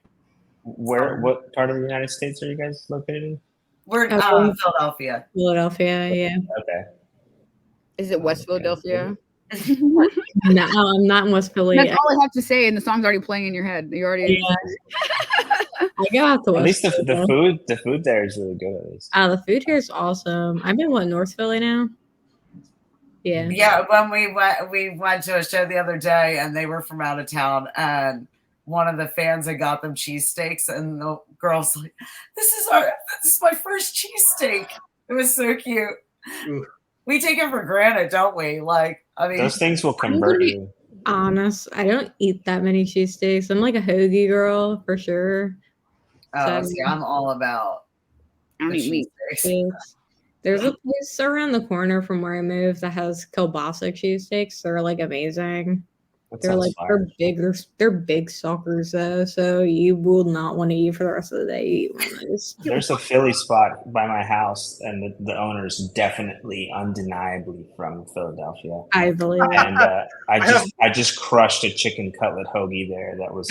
What part of the United States are you guys located in? We're in Philadelphia. Philadelphia, yeah. Okay. Is it West Philadelphia? No, I'm not in West Philly. That's all I have to say, and the song's already playing in your head. You already. Yeah. I go out to West. At least the food there is really good. At least. The food here is awesome. I'm in North Philly now. Yeah, when we went to a show the other day and they were from out of town, and one of the fans had got them cheesesteaks, and the girl's like, this is my first cheesesteak. It was so cute. Ooh. We take it for granted, don't we? Like, I mean, those things will convert you. Honest, I don't eat that many cheesesteaks. I'm like a hoagie girl for sure. Oh, see, I'm all about I don't eat meat. There's a place around the corner from where I moved that has kielbasa cheesesteaks. They're like amazing. They're like they're big suckers though, so you will not want to eat for the rest of the day. There's a Philly spot by my house, and the owner is definitely, undeniably from Philadelphia. I believe it. And I just crushed a chicken cutlet hoagie there. That was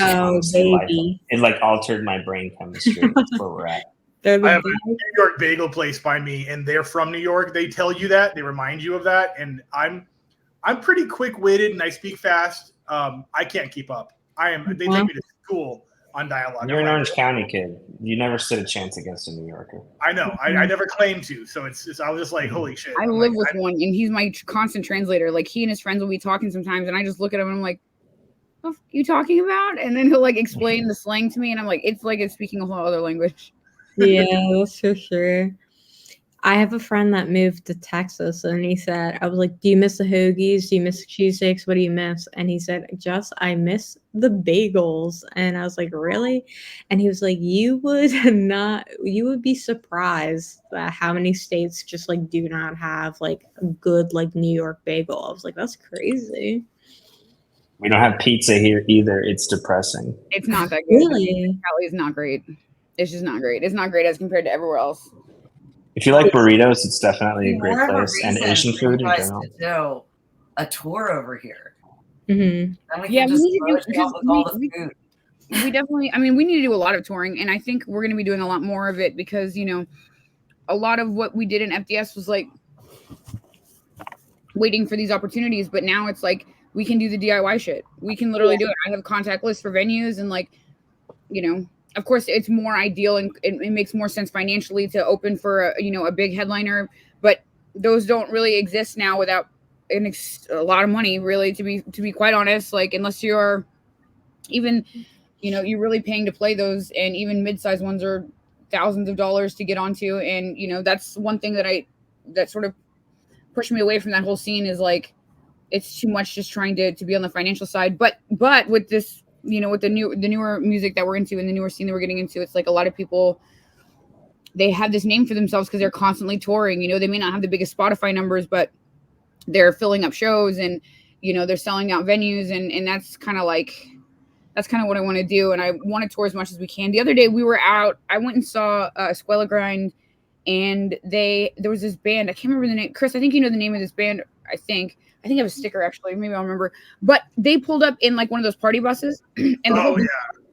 baby. It like altered my brain chemistry. That's where we're at. I have a New York bagel place by me, and they're from New York. They tell you that, they remind you of that, and I'm pretty quick-witted and I speak fast. I can't keep up. They take me to school on dialogue. You're an Orange County kid. You never stood a chance against a New Yorker. I know. I never claimed to. So I was just like, holy shit. I live with one, and he's my constant translator. Like, he and his friends will be talking sometimes, and I just look at him and I'm like, what are you talking about? And then he'll like explain the slang to me, and I'm like, it's like it's speaking a whole other language. Yeah, that's for sure. I have a friend that moved to Texas, and he said, I was like, do you miss the hoagies? Do you miss the cheesesteaks? What do you miss? And he said, I miss the bagels. And I was like, really? And he was like, you would be surprised at how many states just like do not have like a good like New York bagel. I was like, that's crazy. We don't have pizza here either. It's depressing. It's not that good. Really? Cali is not great. It's just not great. It's not great as compared to everywhere else. If you like burritos, it's definitely a great place, and Asian food in general. To do a tour over here. Mm-hmm. And we can just all the food. We definitely, I mean, we need to do a lot of touring, and I think we're going to be doing a lot more of it because, you know, a lot of what we did in FDS was like waiting for these opportunities, but now it's like we can do the DIY shit. We can literally do it. I have a contact list for venues, and like, you know, of course, it's more ideal and it makes more sense financially to open for a big headliner, but those don't really exist now without a lot of money, really, to be quite honest. Like, unless you're even, you're really paying to play those, and even mid-sized ones are thousands of dollars to get onto. And that's one thing that sort of pushed me away from that whole scene, is like it's too much just trying to be on the financial side. But with this, with the newer music that we're into and the newer scene that we're getting into, it's like a lot of people, they have this name for themselves because they're constantly touring. They may not have the biggest Spotify numbers, but they're filling up shows, and they're selling out venues, and that's kind of what I want to do. And I want to tour as much as we can. The other day we were out, I went and saw Squella Grind, and there was this band, I can't remember the name. Chris, I think you know the name of this band. I think I have a sticker, actually. Maybe I'll remember. But they pulled up in like one of those party buses, and the whole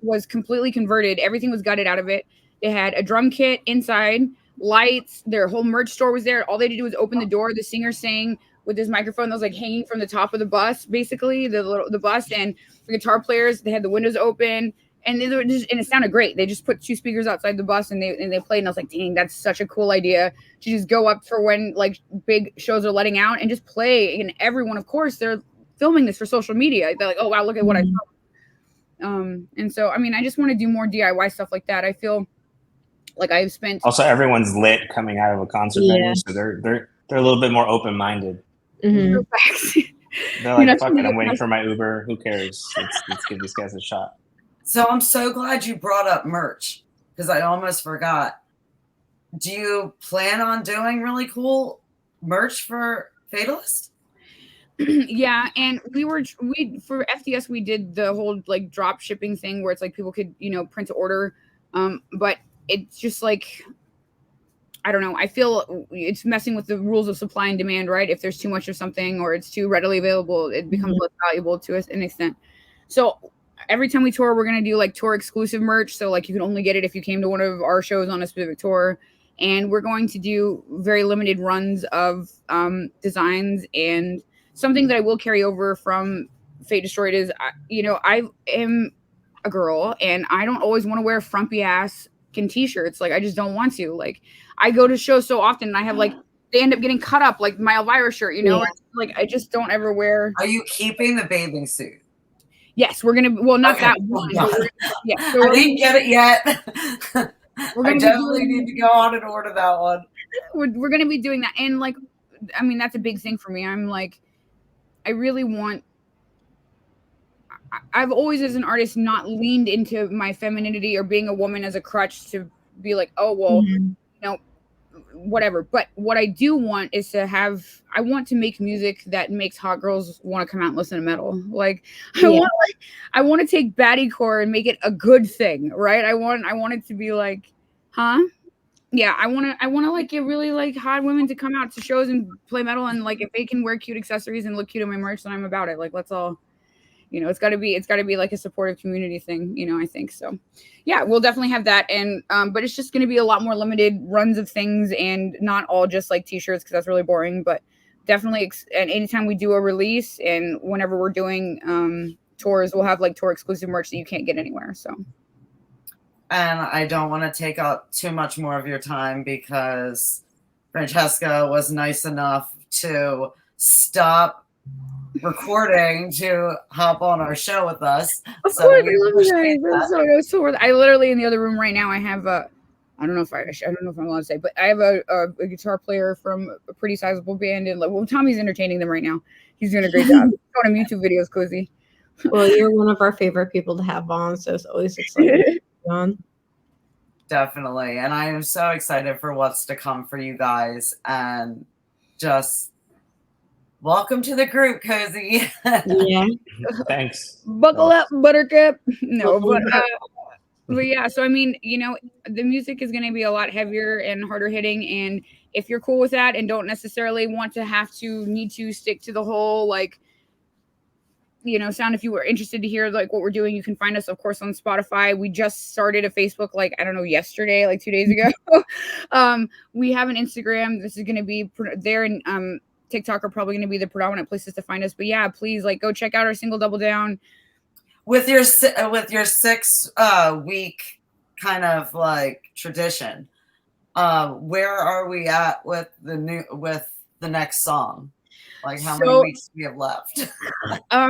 was completely converted. Everything was gutted out of it. They had a drum kit inside, lights. Their whole merch store was there. All they had to do was open the door. The singer sang with his microphone that was like hanging from the top of the bus, basically the bus. And the guitar players, they had the windows open, and and it sounded great. They just put 2 speakers outside the bus, and they played. And I was like, dang, that's such a cool idea to just go up for when like big shows are letting out and just play. And everyone, of course, they're filming this for social media. They're like, oh wow, look at what I filmed. And so, I mean, I just want to do more DIY stuff like that. I feel like I've spent. Also, everyone's lit coming out of a concert venue, so they're a little bit more open minded. Mm-hmm. They're like, fuck it, I'm waiting for my Uber. Who cares? Let's give these guys a shot. So I'm so glad you brought up merch, because I almost forgot. Do you plan on doing really cool merch for Fatalist? Yeah, and we for FDS we did the whole like drop shipping thing where it's like people could print to order, but it's just like, I don't know, I feel it's messing with the rules of supply and demand, right? If there's too much of something or it's too readily available, it becomes less valuable to an extent. So every time we tour, we're going to do like tour exclusive merch. So like you can only get it if you came to one of our shows on a specific tour. And we're going to do very limited runs of designs. And something that I will carry over from Fate Destroyed is, I am a girl and I don't always want to wear frumpy ass t-shirts. Like, I just don't want to. Like, I go to shows so often and I have like, they end up getting cut up, like my Elvira shirt, like I just don't ever wear. Are you keeping the bathing suit? Yes, we're gonna. Well, not that one. But I didn't get it yet. I definitely need to go on and order that one. We're gonna be doing that, and like, I mean, that's a big thing for me. I'm like, I really want. I've always, as an artist, not leaned into my femininity or being a woman as a crutch to be like, oh well, whatever. But what I do want is to have. I want to make music that makes hot girls want to come out and listen to metal. Like, I want to take baddiecore and make it a good thing, right? I want it to be like, huh? Yeah, I want to like get really like hot women to come out to shows and play metal, and like if they can wear cute accessories and look cute in my merch, then I'm about it. Like, let's all. It's got to be like a supportive community thing, I think so. Yeah, we'll definitely have that. And, but it's just going to be a lot more limited runs of things and not all just like t-shirts, cause that's really boring, but definitely. And anytime we do a release and whenever we're doing, tours, we'll have like tour exclusive merch that you can't get anywhere. So. And I don't want to take up too much more of your time because Francesca was nice enough to stop recording to hop on our show with us. Of course, I love you guys. So I literally in the other room right now. I have I don't know if I'm allowed to say, but I have a guitar player from a pretty sizable band, and Tommy's entertaining them right now. He's doing a great job. Showing him YouTube videos, Cozy. Well, you're one of our favorite people to have on, so it's always exciting to be on. Definitely, and I am so excited for what's to come for you guys, and just. Welcome to the group, Cozy. Yeah. Thanks. Buckle up, Buttercup. No, but yeah. So I mean, the music is going to be a lot heavier and harder hitting, and if you're cool with that and don't necessarily want to need to stick to the whole like, sound. If you were interested to hear like what we're doing, you can find us, of course, on Spotify. We just started a Facebook, like I don't know, yesterday, like 2 days ago. We have an Instagram. This is going to be there, and TikTok are probably going to be the predominant places to find us. But yeah, please go check out our single Double Down. With your 6 week kind of like tradition, where are we at with the next song? Like how many weeks do we have left?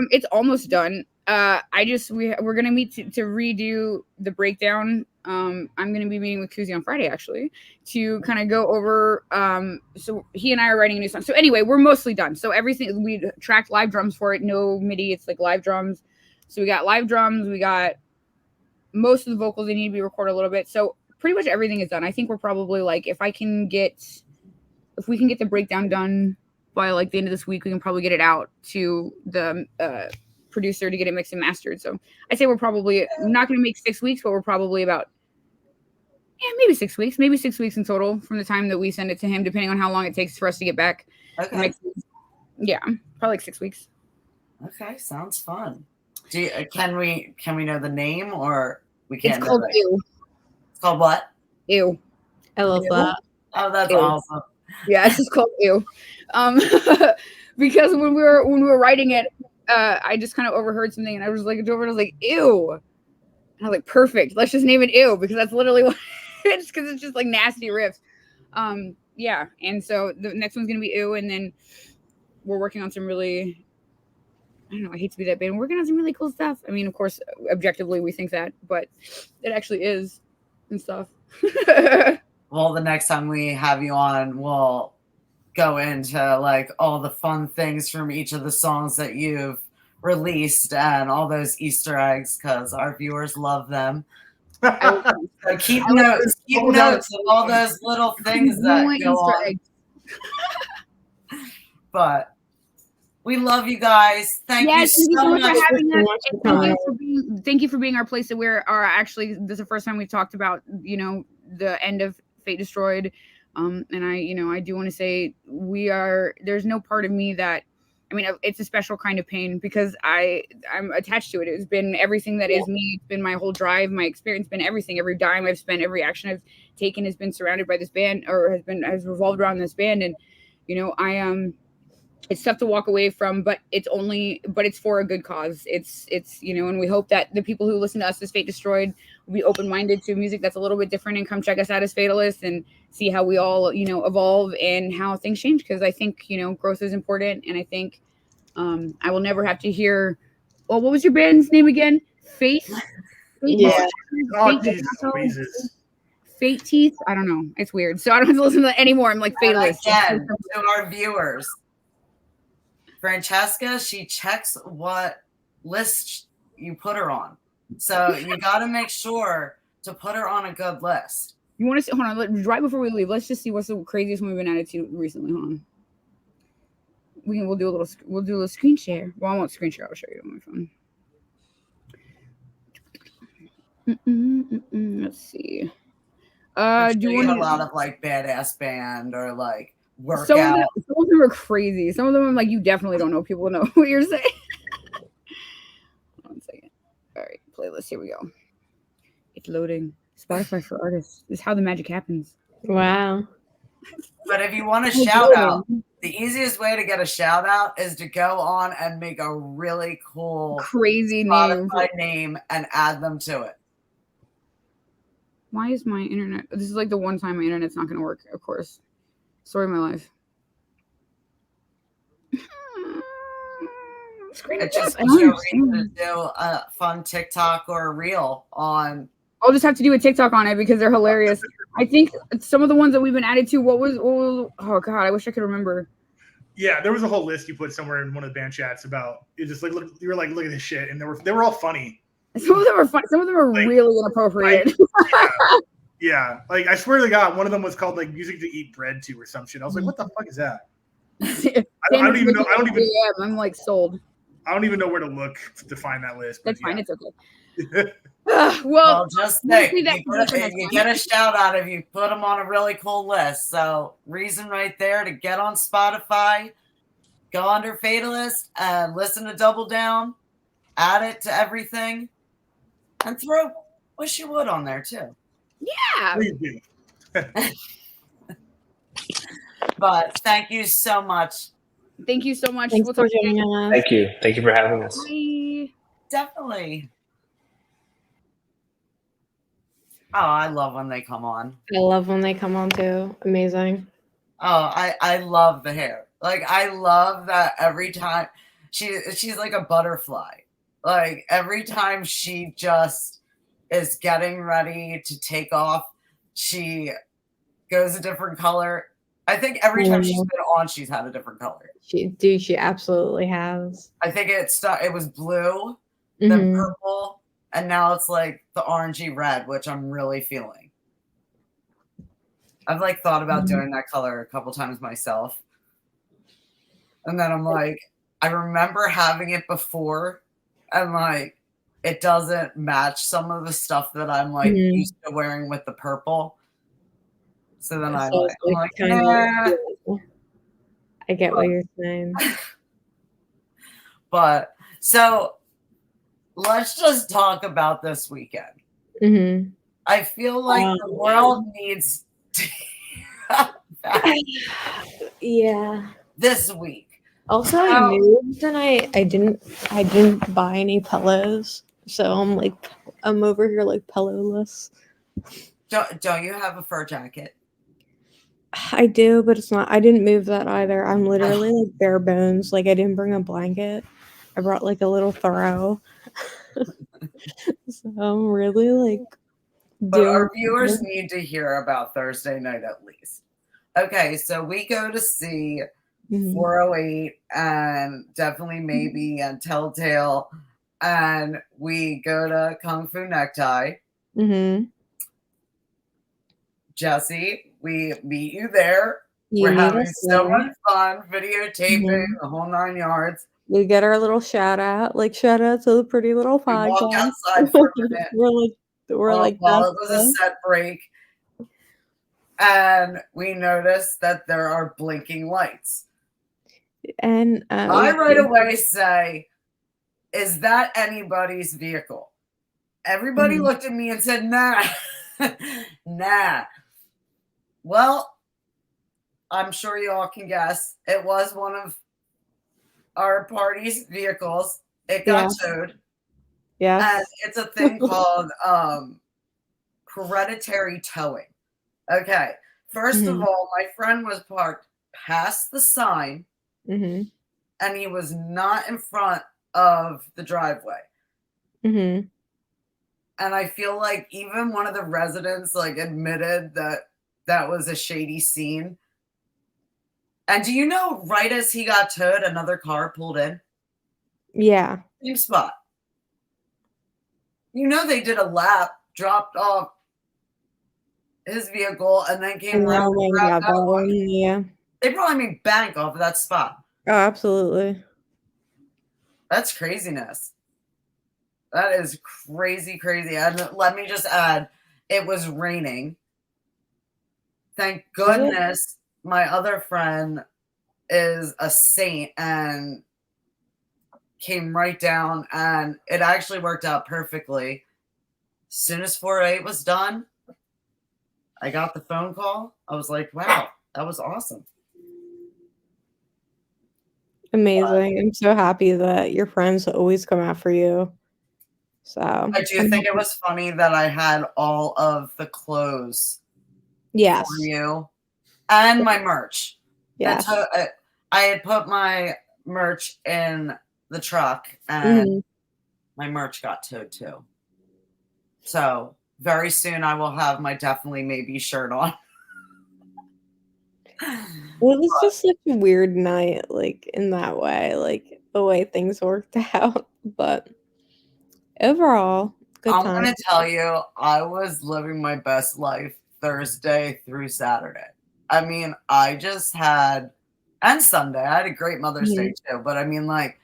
It's almost done. We're gonna meet to redo the breakdown. I'm gonna be meeting with Kuzi on Friday actually to kind of go over. So he and I are writing a new song. So anyway, we're mostly done. So everything we tracked live drums for it, no MIDI. It's like live drums. So we got live drums. We got most of the vocals. They need to be recorded a little bit. So pretty much everything is done. I think we're probably like if we can get the breakdown done by like the end of this week, we can probably get it out to the producer to get it mixed and mastered. So I'd say we're probably not going to make 6 weeks, but we're probably about maybe 6 weeks, maybe 6 weeks in total from the time that we send it to him, depending on how long it takes for us to get back. Okay. Yeah, probably like 6 weeks. Okay, sounds fun. Can we know the name or we can't? It's called Ew. It's called what? Ew. I love that. Oh, that's Ew. awesome. Yeah, it's just called Ew. Because when we were writing it, I just kind of overheard something, and I was like, I was like, ew. And I was like, perfect. Let's just name it Ew, because that's literally what it's because it's just like nasty riffs. Yeah. And so the next one's gonna be Ew, and then we're working on some really, I don't know, I hate to be that bad. We're working on some really cool stuff. I mean, of course, objectively we think that, but it actually is and stuff. Well, the next time we have you on, we'll go into like all the fun things from each of the songs that you've released and all those Easter eggs because our viewers love them. So keep notes of all those little things that go on. But we love you guys. Thank you so much for having us. Thank you for being our place that we're actually, this is the first time we've talked about, the end of Fate Destroyed. And I do want to say there's no part of me that, I mean, it's a special kind of pain because I'm attached to it. It's been everything that is me. It's been my whole drive, my experience, been everything. Every dime I've spent, every action I've taken has been surrounded by this band or has revolved around this band. And, it's tough to walk away from, but it's for a good cause. It's and we hope that the people who listen to us as Fate Destroyed will be open-minded to music that's a little bit different and come check us out as Fatalist and see how we all, evolve and how things change. Because I think, growth is important. And I think I will never have to hear, what was your band's name again? Fate? Yeah. Oh, Jesus. Fate Teeth? I don't know. It's weird. So I don't have to listen to that anymore. I'm like Fatalist. Again, to our viewers, Francesca, she checks what list you put her on. So you got to make sure to put her on a good list. You want to see? Hold on. Right before we leave, let's just see what's the craziest one we've been added to recently. Hold on. We'll do a little screen share. Well, I won't screen share. I'll show you on my phone. Let's see. Do you want a lot of like badass band or like workout? Some of them are crazy. Some of them I'm like, you definitely don't know. People know what you're saying. One second. All right, playlist. Here we go. It's loading. Spotify for artists. This is how the magic happens. Wow. But if you want a shout out, the easiest way to get a shout out is to go on and make a really cool, crazy Spotify name and add them to it. Why is my internet? This is like the one time my internet's not going to work, of course. Story of my life. It just gives you a reason to do a fun TikTok or a reel on. I'll just have to do a TikTok on it because they're hilarious. I think some of the ones that we've been added to, oh God, I wish I could remember. Yeah, there was a whole list you put somewhere in one of the band chats about it. Just like you were like, look at this shit, and they were all funny. Some of them are fun. Some of them are like, really inappropriate. Yeah, like I swear to God, one of them was called like music to eat bread to or some shit. I was like, what the fuck is that? I don't even know. I'm like sold. I don't even know where to look to find that list. That's fine. It's okay. Well, just think, you get a shout out if you put them on a really cool list. So, reason right there to get on Spotify, go under Fatalist, and listen to Double Down, add it to everything, and throw Wish You Would on there too. Yeah. But thank you so much. Thank you so much. Thanks for joining us. Thank you. Thank you for having us. Bye. Definitely. Oh, I love when they come on. I love when they come on too. Amazing. Oh, I love the hair. Like I love that every time she's like a butterfly. Like every time she just is getting ready to take off, she goes a different color. I think every time she's been on, she's had a different color. She absolutely has. I think it was blue, then purple, and now it's like the orangey red, which I'm really feeling. I've like thought about doing that color a couple times myself. And then I'm like, I remember having it before, and like it doesn't match some of the stuff that I'm like used to wearing with the purple. So then I'm like, nah. I get what you're saying. But so let's just talk about this weekend. Mm-hmm. I feel like the world needs to yeah. This week. Also, I moved and I didn't buy any pillows, so I'm over here like pillowless. Don't you have a fur jacket? I do, but it's not. I didn't move that either. I'm literally like bare bones. Like I didn't bring a blanket. I brought like a little throw. So I'm really like. But our viewers need to hear about Thursday night at least. Okay, so we go to see 408 and definitely maybe and Telltale, and we go to Kung Fu Necktie. Jesse, we meet you there. We're having so much fun, videotaping the whole 9 yards. We get our little shout out, shout out to the pretty little podcast. We walk outside for a minute. we're like, well, it was a set break, and we noticed that there are blinking lights. And I right away say, "Is that anybody's vehicle?" Everybody looked at me and said, "Nah, nah." Well, I'm sure you all can guess. It was one of our party's vehicles. It got towed. Yes. And it's a thing called hereditary towing. Okay. First of all, my friend was parked past the sign, and he was not in front of the driveway. And I feel like even one of the residents like admitted that that was a shady scene. And do you know, right as he got towed, another car pulled in? Yeah. Same spot. You know, they did a lap, dropped off his vehicle, and then came around that one. Yeah. They probably made bank off of that spot. Oh, absolutely. That's craziness. That is crazy, crazy. And let me just add, it was raining. Thank goodness my other friend is a saint and came right down, and it actually worked out perfectly. As soon as 4A was done, I got the phone call. I was like, wow, that was awesome. Amazing. I'm so happy that your friends always come out for you. So I do think it was funny that I had all of the clothes for you and my merch. Yes. I had put my merch in the truck, and my merch got towed too. So very soon I will have my Definitely Maybe shirt on. Well, it was just such a weird night, like in that way, like the way things worked out. But overall, good time. I'm going to tell you, I was living my best life Thursday through Saturday. I mean, I just had, and Sunday, I had a great Mother's Day too. But I mean, like,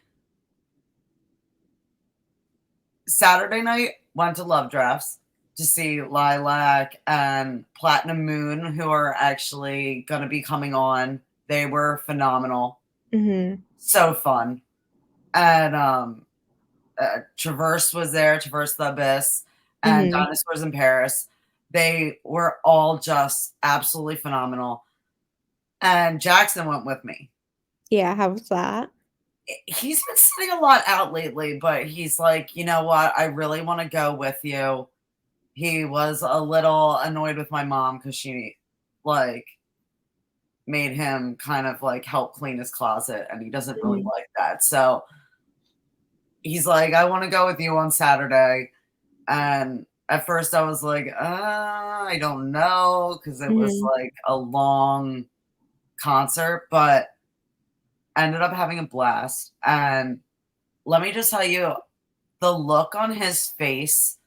Saturday night, went to Love Drafts to see Lilac and Platinum Moon, who are actually going to be coming on. They were phenomenal. So fun. And Traverse was there, Traverse the Abyss, and Dinosaurs in Paris. They were all just absolutely phenomenal. And Jackson went with me. Yeah, how was that? He's been sitting a lot out lately, but he's like, you know what? I really want to go with you. He was a little annoyed with my mom because she, like, made him kind of, like, help clean his closet, and he doesn't really like that. So he's like, I want to go with you on Saturday. And at first I was like, I don't know, because it was, like, a long concert, but I ended up having a blast. And let me just tell you, the look on his face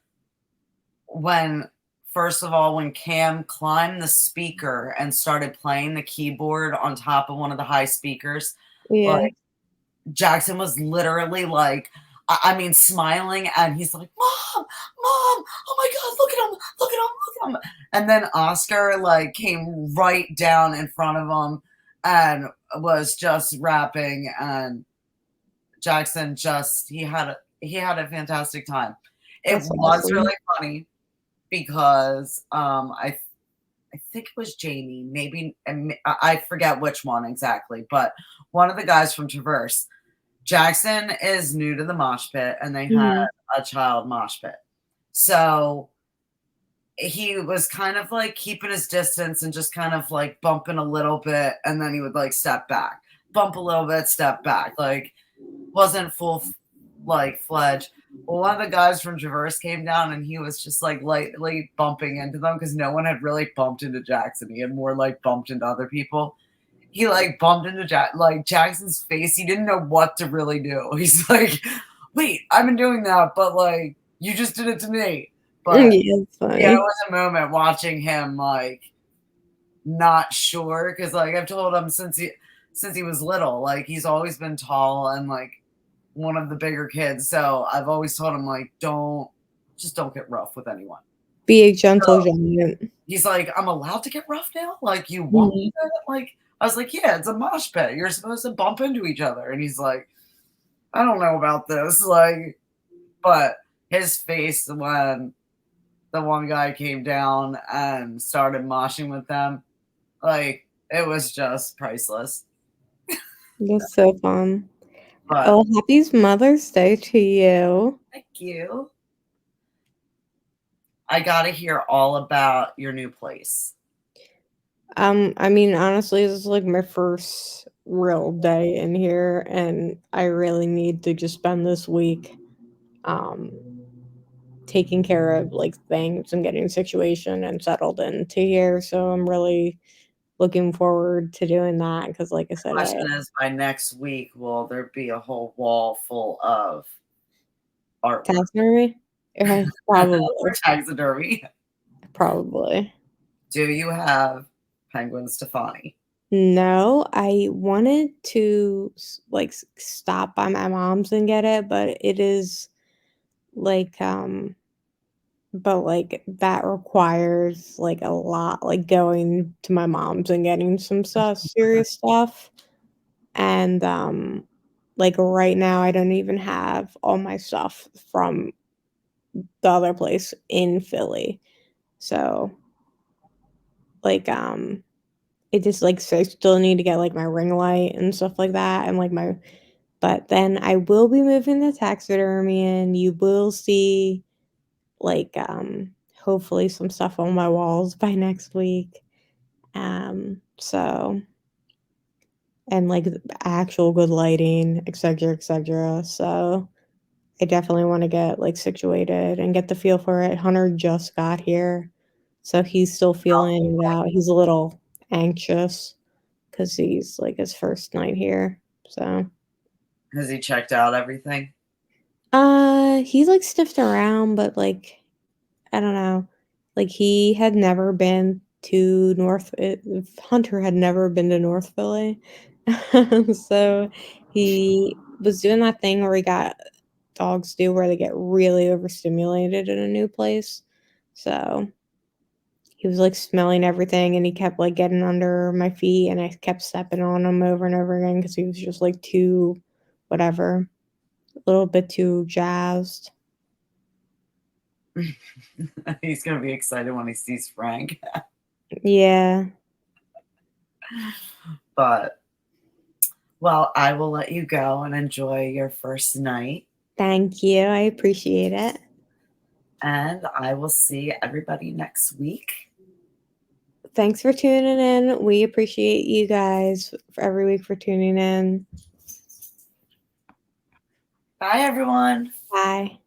when, first of all, when Cam climbed the speaker and started playing the keyboard on top of one of the high speakers, like, Jackson was literally like, I mean, smiling, and he's like, Mom, oh my God, look at him, look at him, look at him. And then Oscar, like, came right down in front of him and was just rapping, and Jackson just, he had a fantastic time. It was really funny because I think it was Jamie, maybe, I forget which one exactly, but one of the guys from Traverse, Jackson is new to the mosh pit, and they had a child mosh pit. So he was kind of like keeping his distance and just kind of like bumping a little bit, and then he would like step back, bump a little bit, step back. Like, wasn't full like fledged. Well, one of the guys from Traverse came down, and he was just like lightly bumping into them because no one had really bumped into Jackson. He had more like bumped into other people. He like bumped into Jackson's face. He didn't know what to really do. He's like, wait, I've been doing that, but like, you just did it to me. But yeah, it was a moment watching him like not sure, because like I've told him since he was little, like he's always been tall and like one of the bigger kids. So I've always told him like, don't get rough with anyone. Be a gentle giant. He's like, I'm allowed to get rough now? Like, you want me to? Like, I was like, yeah, it's a mosh pit. You're supposed to bump into each other. And he's like, I don't know about this. Like, but his face when the one guy came down and started moshing with them, like, it was just priceless. That's so fun. But Oh, happy Mother's Day to you. thank you. I got to hear all about your new place. I mean, honestly, this is like my first real day in here, and I really need to just spend this week taking care of like things and getting a situation and settled into here. So I'm really looking forward to doing that because, like I said, The question is, by next week, will there be a whole wall full of artwork? Taxidermy? Probably. For taxidermy. Probably. Do you have Penguin Stefani? No, I wanted to like stop by my mom's and get it, but it is like but like that requires like a lot, like going to my mom's and getting some stuff, serious stuff. And like right now I don't even have all my stuff from the other place in Philly. So like it just like so I still need to get like my ring light and stuff like that and like my but then I will be moving the taxidermy and you will see like hopefully some stuff on my walls by next week. So and like actual good lighting, etc., etc. So I definitely want to get like situated and get the feel for it. Hunter just got here, so he's still feeling it out. He's a little anxious because he's like his first night here. So has he checked out everything? He's like sniffed around, but like I don't know. Like he had never been to Hunter had never been to North Philly. So he was doing that thing where he got dogs do where they get really overstimulated in a new place. So he was like smelling everything and he kept like getting under my feet and I kept stepping on him over and over again because he was just like too whatever, a little bit too jazzed. He's going to be excited when he sees Frank. Yeah. But, well, I will let you go and enjoy your first night. Thank you. I appreciate it. And I will see everybody next week. Thanks for tuning in. We appreciate you guys for every week for tuning in. Bye, everyone. Bye.